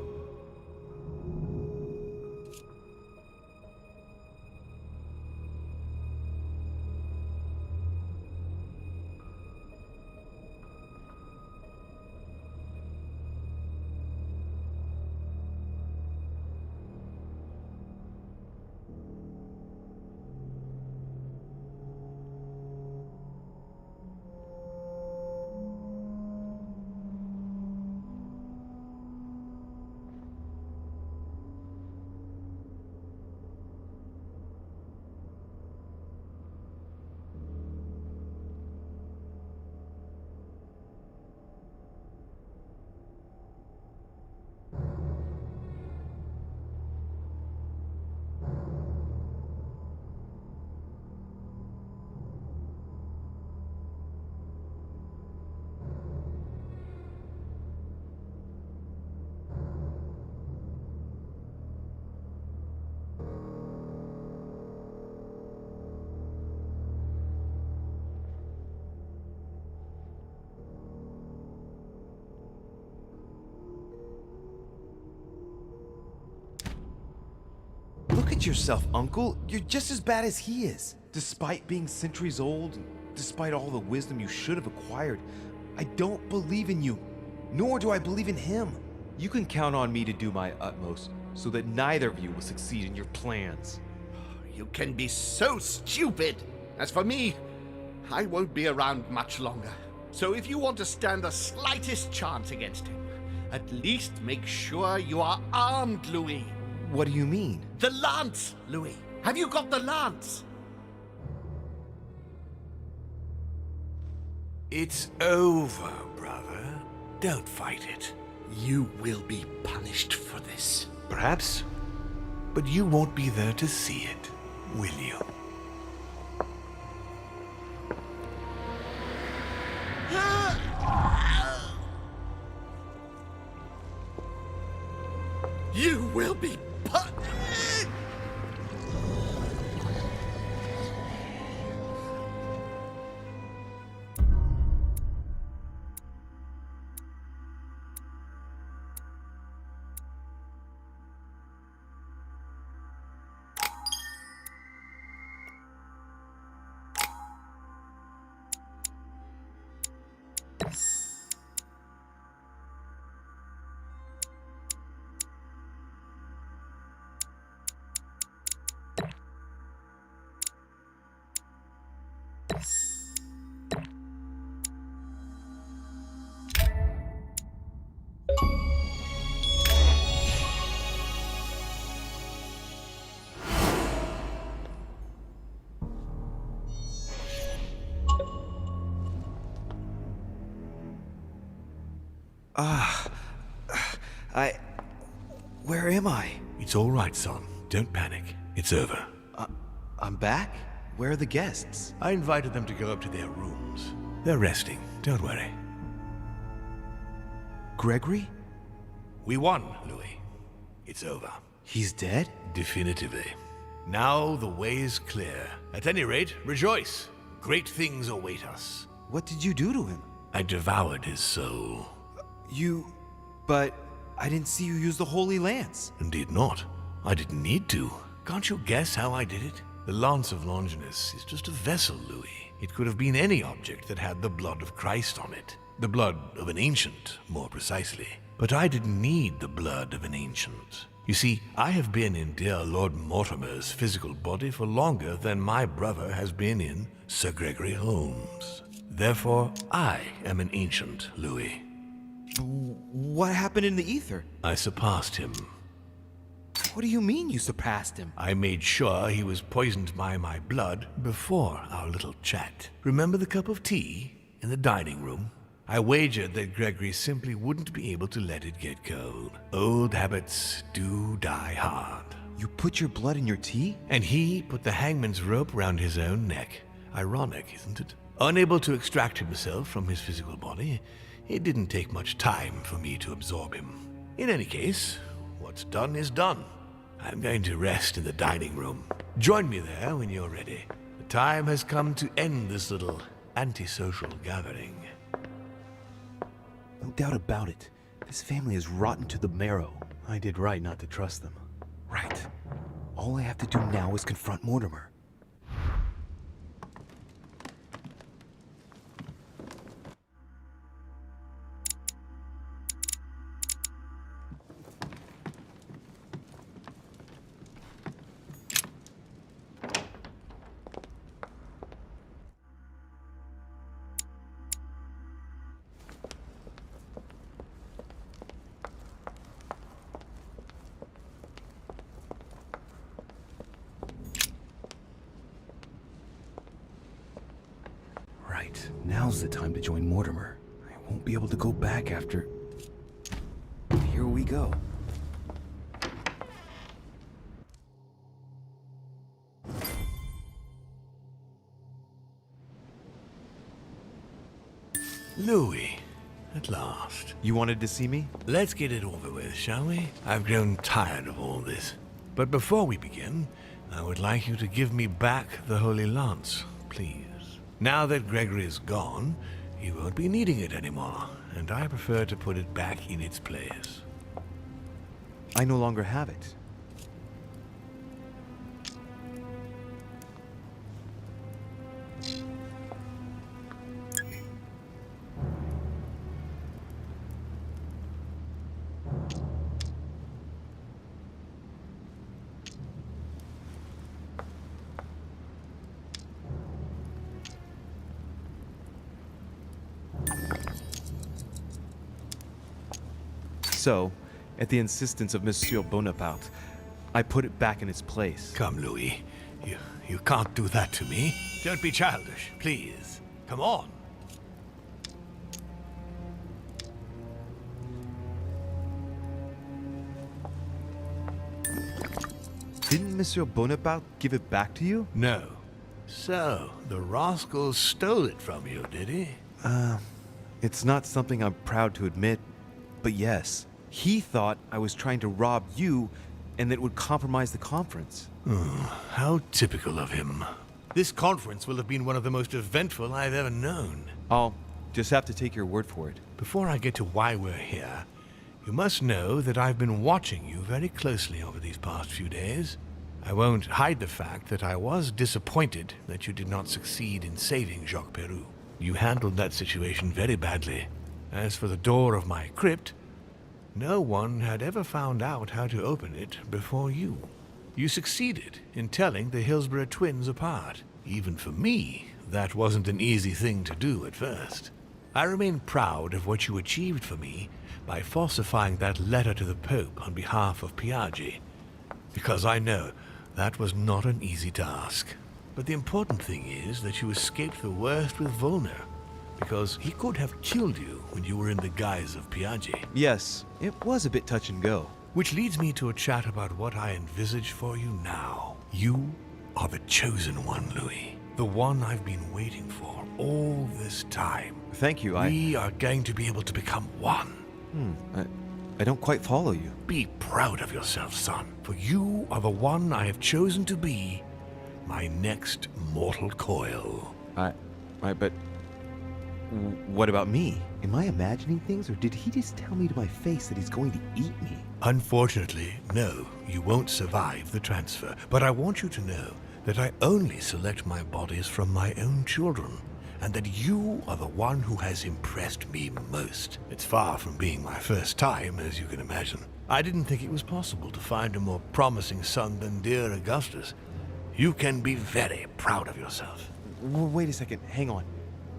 Look at yourself, Uncle. You're just as bad as he is. Despite being centuries old, despite all the wisdom you should have acquired, I don't believe in you, nor do I believe in him. You can count on me to do my utmost, so that neither of you will succeed in your plans.
You can be so stupid. As for me, I won't be around much longer. So if you want to stand the slightest chance against him, at least make sure you are armed, Louis.
What do you mean?
The lance, Louis. Have you got the lance?
It's over, brother. Don't fight it.
You will be punished for this.
Perhaps, but you won't be there to see it, will you?
You will be punished.
Where am I?
It's all right, son. Don't panic. It's over.
I'm back? Where are the guests?
I invited them to go up to their rooms. They're resting. Don't worry.
Gregory?
We won, Louis. It's over.
He's dead?
Definitively. Now the way is clear. At any rate, rejoice. Great things await us.
What did you do to him?
I devoured his soul.
But I didn't see you use the Holy Lance.
Indeed not. I didn't need to. Can't you guess how I did it? The Lance of Longinus is just a vessel, Louis. It could have been any object that had the blood of Christ on it. The blood of an ancient, more precisely. But I didn't need the blood of an ancient. You see, I have been in dear Lord Mortimer's physical body for longer than my brother has been in Sir Gregory Holmes. Therefore, I am an ancient, Louis.
What happened in the ether?
I surpassed him.
What do you mean you surpassed him?
I made sure he was poisoned by my blood before our little chat. Remember the cup of tea in the dining room? I wagered that Gregory simply wouldn't be able to let it get cold. Old habits do die hard.
You put your blood in your tea?
And he put the hangman's rope round his own neck. Ironic, isn't it? Unable to extract himself from his physical body, it didn't take much time for me to absorb him. In any case, what's done is done. I'm going to rest in the dining room. Join me there when you're ready. The time has come to end this little antisocial gathering.
No doubt about it. This family is rotten to the marrow. I did right not to trust them. Right. All I have to do now is confront Mortimer. Right. Now's the time to join Mortimer. I won't be able to go back after... Here we go.
Louis, at last.
You wanted to see me?
Let's get it over with, shall we? I've grown tired of all this. But before we begin, I would like you to give me back the Holy Lance, please. Now that Gregory is gone, he won't be needing it anymore, and I prefer to put it back in its place.
I no longer have it. So, at the insistence of Monsieur Bonaparte, I put it back in its place.
Come, Louis. You can't do that to me. Don't be childish, please. Come on.
Didn't Monsieur Bonaparte give it back to you?
No. So, the rascal stole it from you, did he?
It's not something I'm proud to admit, but yes. He thought I was trying to rob you and that it would compromise the conference.
How typical of him. This conference will have been one of the most eventful I've ever known.
I'll just have to take your word for it.
Before I get to why we're here, you must know that I've been watching you very closely over these past few days. I won't hide the fact that I was disappointed that you did not succeed in saving Jacques Peroux. You handled that situation very badly. As for the door of my crypt, no one had ever found out how to open it before you. You succeeded in telling the Hillsborough twins apart. Even for me, that wasn't an easy thing to do at first. I remain proud of what you achieved for me by falsifying that letter to the Pope on behalf of Piaggi, because I know that was not an easy task. But the important thing is that you escaped the worst with Volner, because he could have killed you when you were in the guise of Piaggi.
Yes, it was a bit touch and go.
Which leads me to a chat about what I envisage for you now. You are the chosen one, Louis. The one I've been waiting for all this time.
Thank you,
We are going to be able to become one.
I don't quite follow you.
Be proud of yourself, son, for you are the one I have chosen to be my next mortal coil.
But what about me? Am I imagining things, or did he just tell me to my face that he's going to eat me?
Unfortunately, no, you won't survive the transfer. But I want you to know that I only select my bodies from my own children, and that you are the one who has impressed me most. It's far from being my first time, as you can imagine. I didn't think it was possible to find a more promising son than dear Augustus. You can be very proud of yourself.
Wait a second, hang on.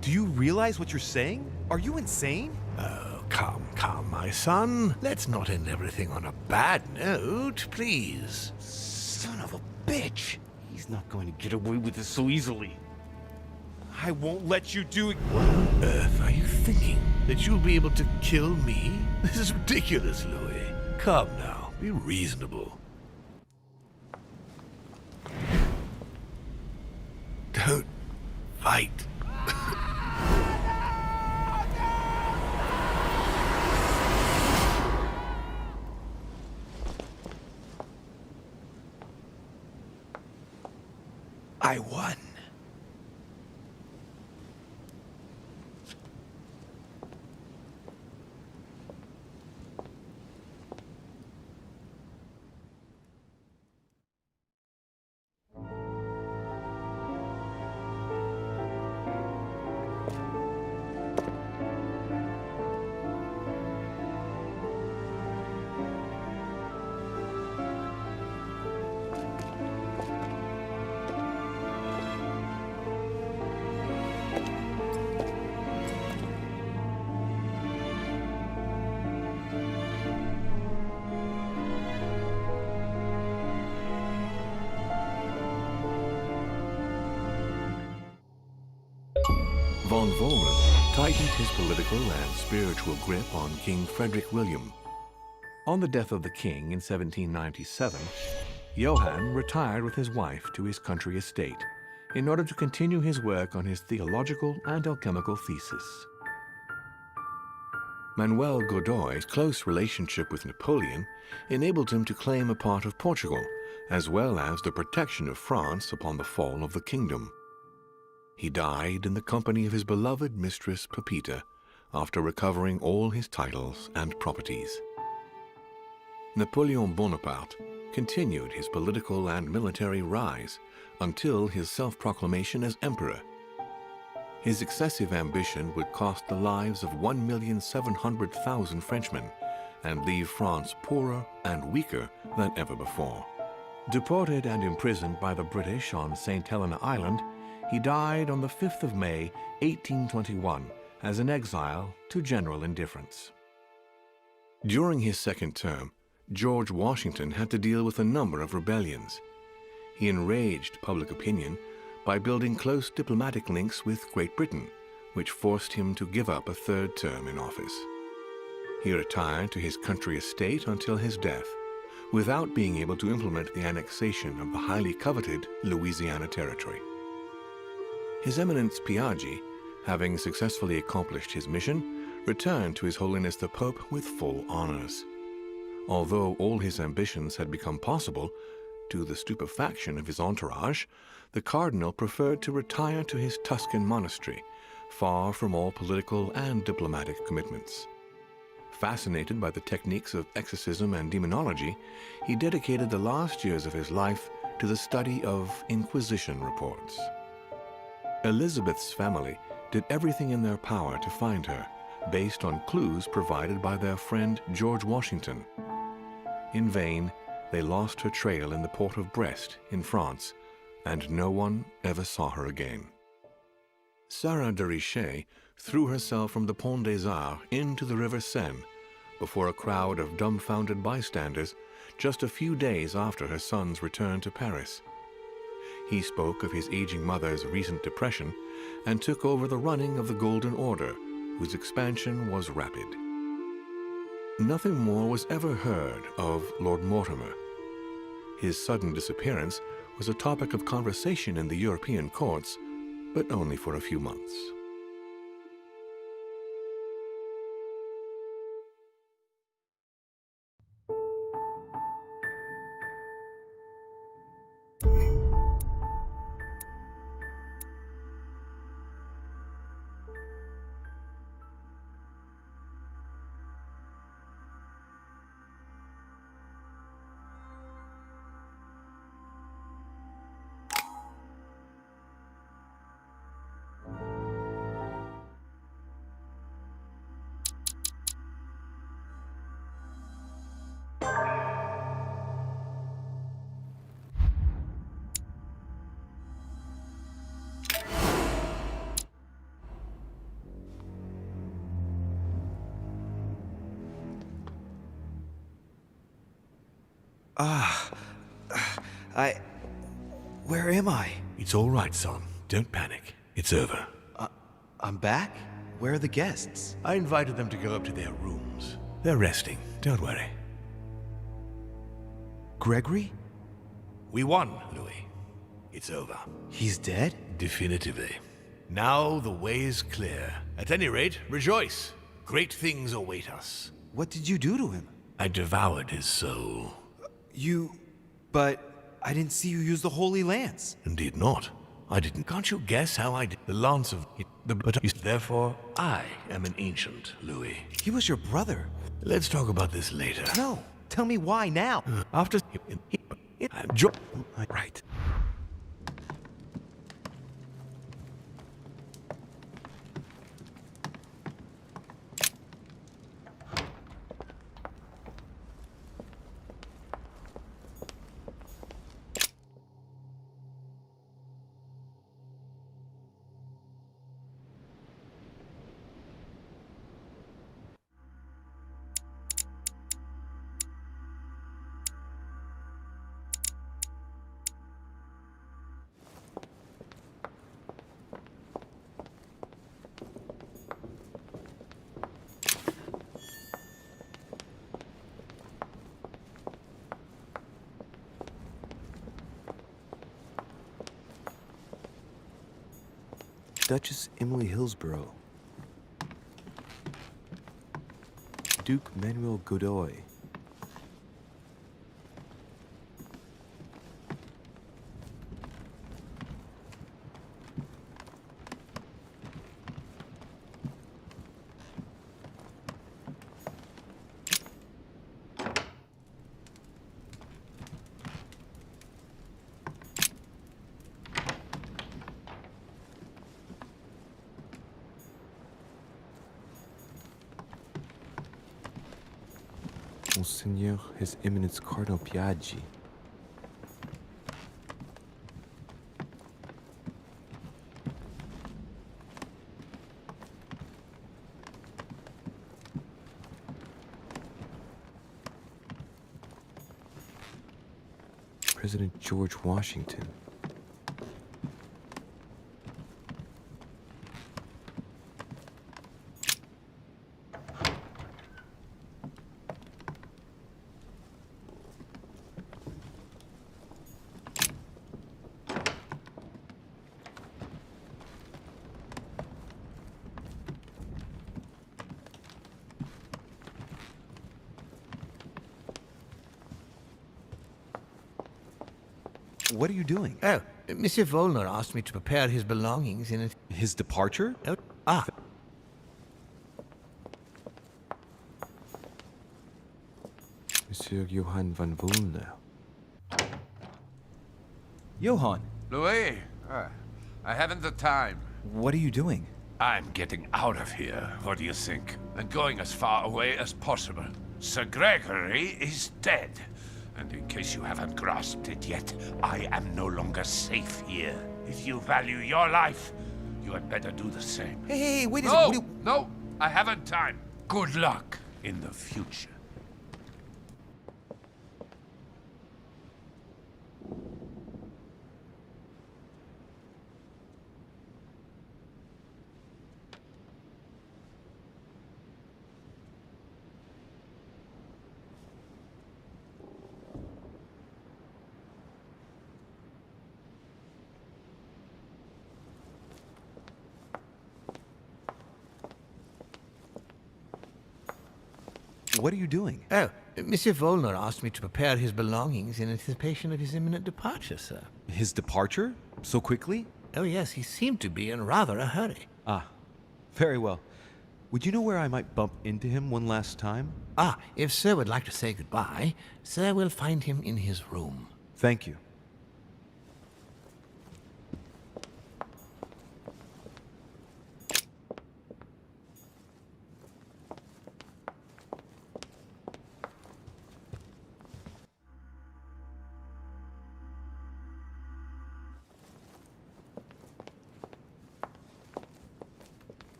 Do you realize what you're saying? Are you insane?
Oh, come, my son. Let's not end everything on a bad note, please.
Son of a bitch! He's not going to get away with this so easily. I won't let you do it.
What on earth are you thinking? That you'll be able to kill me? This is ridiculous, Louis. Come now, be reasonable. Don't fight.
I won.
Von Voren tightened his political and spiritual grip on King Frederick William. On the death of the king in 1797, Johann retired with his wife to his country estate in order to continue his work on his theological and alchemical thesis. Manuel Godoy's close relationship with Napoleon enabled him to claim a part of Portugal, as well as the protection of France upon the fall of the kingdom. He died in the company of his beloved mistress Pepita after recovering all his titles and properties. Napoleon Bonaparte continued his political and military rise until his self-proclamation as emperor. His excessive ambition would cost the lives of 1,700,000 Frenchmen and leave France poorer and weaker than ever before. Deported and imprisoned by the British on St. Helena Island, he died on the 5th of May, 1821, as an exile to general indifference. During his second term, George Washington had to deal with a number of rebellions. He enraged public opinion by building close diplomatic links with Great Britain, which forced him to give up a third term in office. He retired to his country estate until his death, without being able to implement the annexation of the highly coveted Louisiana Territory. His Eminence Piaggi, having successfully accomplished his mission, returned to His Holiness the Pope with full honors. Although all his ambitions had become possible, to the stupefaction of his entourage, the cardinal preferred to retire to his Tuscan monastery, far from all political and diplomatic commitments. Fascinated by the techniques of exorcism and demonology, he dedicated the last years of his life to the study of Inquisition reports. Elizabeth's family did everything in their power to find her, based on clues provided by their friend George Washington. In vain, they lost her trail in the port of Brest in France, and no one ever saw her again. Sarah de Richet threw herself from the Pont des Arts into the River Seine before a crowd of dumbfounded bystanders just a few days after her son's return to Paris. He spoke of his aging mother's recent depression and took over the running of the Golden Order, whose expansion was rapid. Nothing more was ever heard of Lord Mortimer. His sudden disappearance was a topic of conversation in the European courts, but only for a few months.
Where am I?
It's all right, son. Don't panic. It's over.
I'm back? Where are the guests?
I invited them to go up to their rooms. They're resting. Don't worry.
Gregory?
We won, Louis. It's over.
He's dead?
Definitively. Now the way is clear. At any rate, rejoice. Great things await us.
What did you do to him?
I devoured his soul.
But I didn't see you use the Holy Lance.
Indeed not. I didn't. Can't you guess how I did? The lance of the Therefore, I am an ancient, Louis.
He was your brother.
Let's talk about this later.
No. Tell me why now.
After right.
Duchess Emily Hillsborough. Duke Manuel Godoy. Monseigneur His Eminence Cardinal Piaggi. President George Washington. What are you doing?
Oh, Monsieur Volner asked me to prepare his belongings in it.
His departure?
Oh, ah.
Monsieur Johann van Volner. Johann!
Louis, I haven't the time.
What are you doing?
I'm getting out of here, what do you think? And going as far away as possible. Sir Gregory is dead. And in case you haven't grasped it yet, I am no longer safe here. If you value your life, you had better do the same.
Hey, wait a
No,
second.
no, I haven't time. Good luck in the future.
What are you doing?
Oh, Monsieur Volner asked me to prepare his belongings in anticipation of his imminent departure, sir.
His departure? So quickly?
Oh, yes, he seemed to be in rather a hurry.
Ah, very well. Would you know where I might bump into him one last time?
Ah, if sir would like to say goodbye, sir will find him in his room.
Thank you.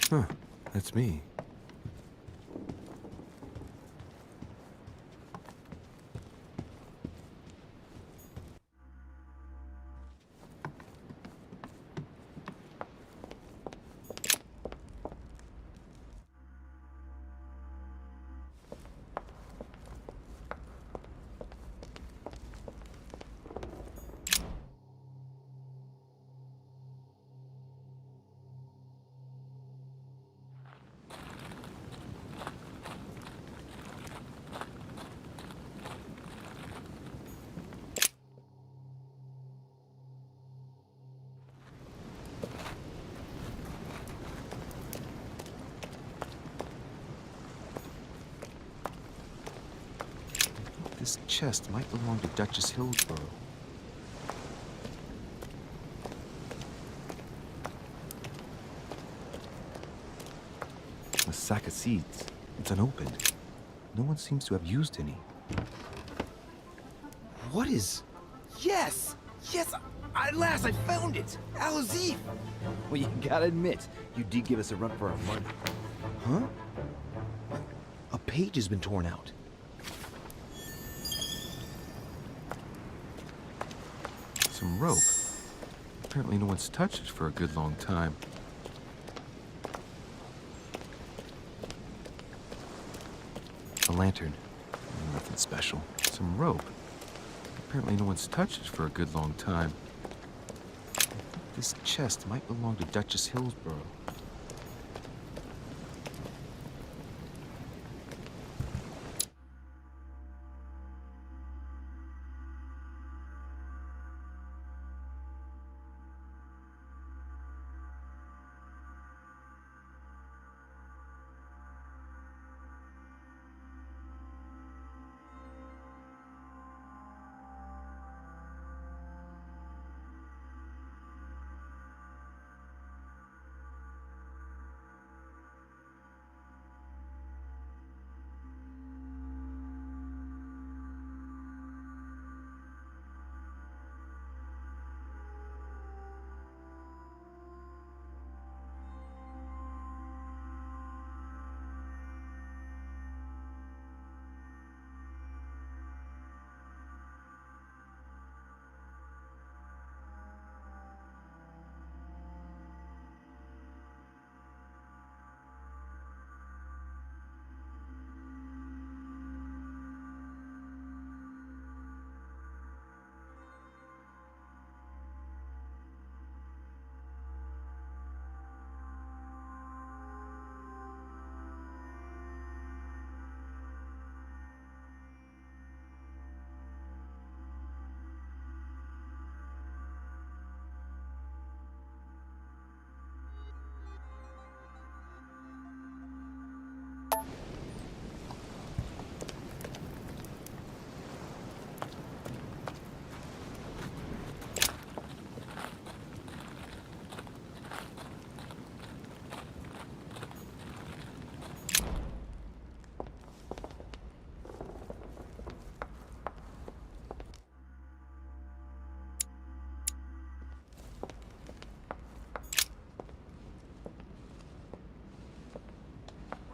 Huh, that's me. This chest might belong to Duchess Hillsborough. A sack of seeds. It's unopened. No one seems to have used any. What is... Yes! Yes! At last I found it! Al-Azif!
Well, you gotta admit, you did give us a run for our money.
Huh? A page has been torn out. Some rope. Apparently no one's touched it for a good long time. A lantern. Nothing special. Some rope. Apparently no one's touched it for a good long time. I think this chest might belong to Duchess Hillsborough.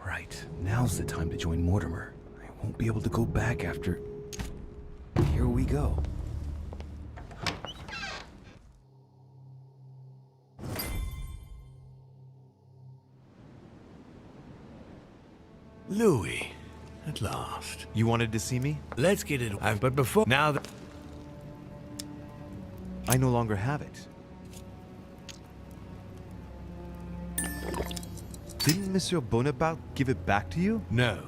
Right, now's the time to join Mortimer. I won't be able to go back after... Here we go.
Louis, at last.
You wanted to see me?
Let's get it. But before now that
I no longer have it. Didn't Monsieur Bonaparte give it back to you?
no.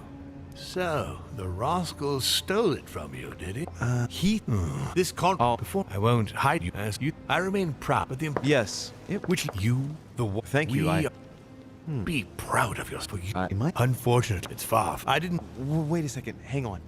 So the rascal stole it from you, did he? This before I won't hide you as you. I remain proud, but the
Yes.
which you
Thank you,
be proud of yourself.
Am I?
Unfortunately, it's far. I didn't.
Wait a second, hang on.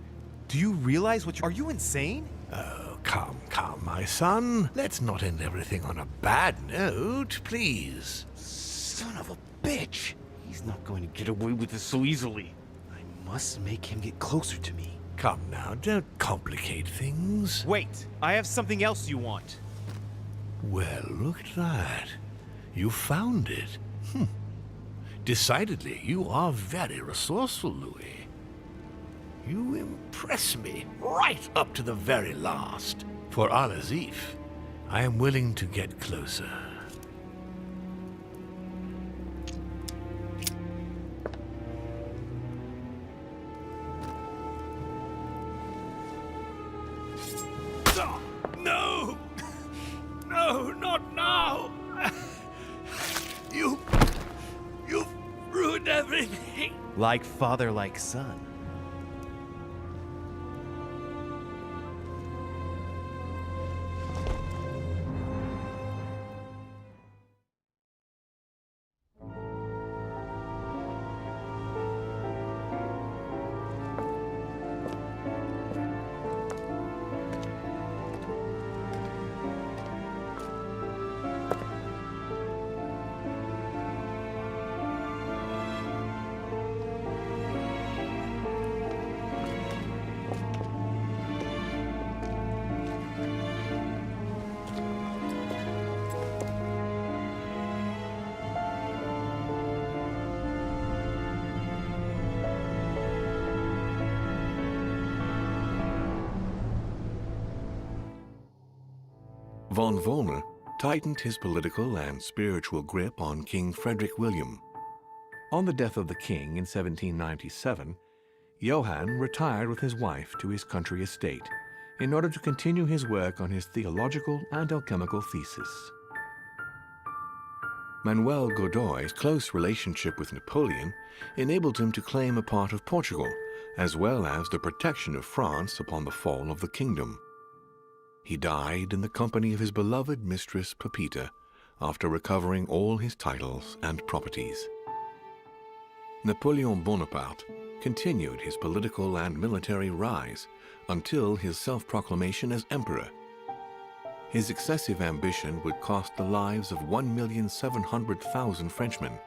Do you realize what Are you insane?
Oh, come, my son. Let's not end everything on a bad note, please.
Son of a bitch! He's not going to get away with this so easily. I must make him get closer to me.
Come now, don't complicate things.
Wait, I have something else you want.
Well, look at that. You found it. Decidedly, you are very resourceful, Louis. You impress me right up to the very last. For Al-Azif, I am willing to get closer.
No! No, not now! You've ruined everything!
Like father, like son.
Von Vollmer, tightened his political and spiritual grip on King Frederick William. On the death of the king in 1797, Johann retired with his wife to his country estate in order to continue his work on his theological and alchemical thesis. Manuel Godoy's close relationship with Napoleon enabled him to claim a part of Portugal, as well as the protection of France upon the fall of the kingdom. He died in the company of his beloved mistress Pepita after recovering all his titles and properties. Napoleon Bonaparte continued his political and military rise until his self-proclamation as emperor. His excessive ambition would cost the lives of 1,700,000 Frenchmen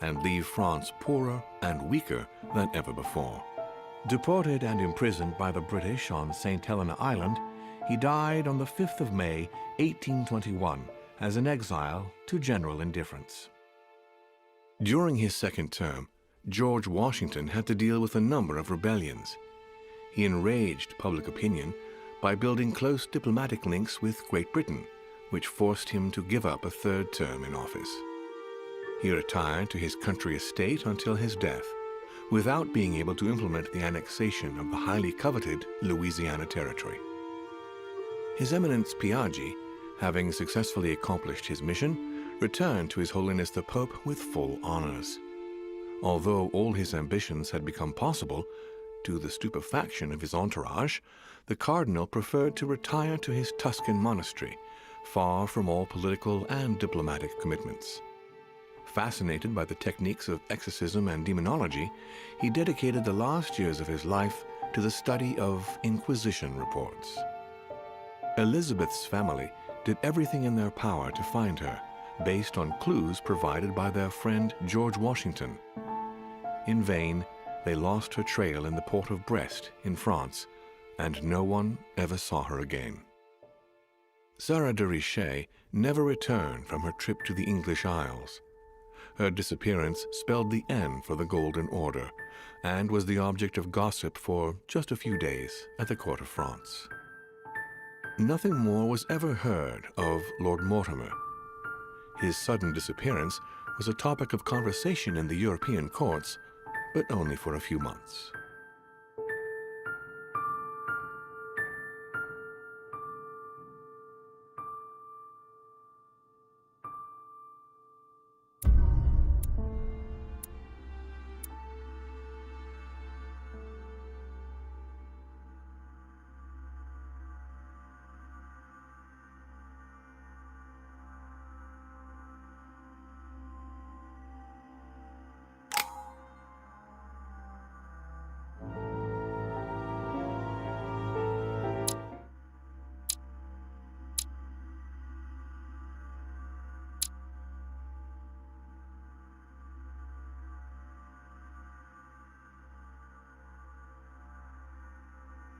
and leave France poorer and weaker than ever before. Deported and imprisoned by the British on St. Helena Island, he died on the 5th of May, 1821, as an exile to general indifference. During his second term, George Washington had to deal with a number of rebellions. He enraged public opinion by building close diplomatic links with Great Britain, which forced him to give up a third term in office. He retired to his country estate until his death, without being able to implement the annexation of the highly coveted Louisiana Territory. His Eminence Piaggi, having successfully accomplished his mission, returned to His Holiness the Pope with full honors. Although all his ambitions had become possible, to the stupefaction of his entourage, the cardinal preferred to retire to his Tuscan monastery, far from all political and diplomatic commitments. Fascinated by the techniques of exorcism and demonology, he dedicated the last years of his life to the study of Inquisition reports. Elizabeth's family did everything in their power to find her, based on clues provided by their friend George Washington. In vain, they lost her trail in the port of Brest in France, and no one ever saw her again. Sarah de Richet never returned from her trip to the English Isles. Her disappearance spelled the end for the Golden Order, and was the object of gossip for just a few days at the court of France. Nothing more was ever heard of Lord Mortimer. His sudden disappearance was a topic of conversation in the European courts, but only for a few months.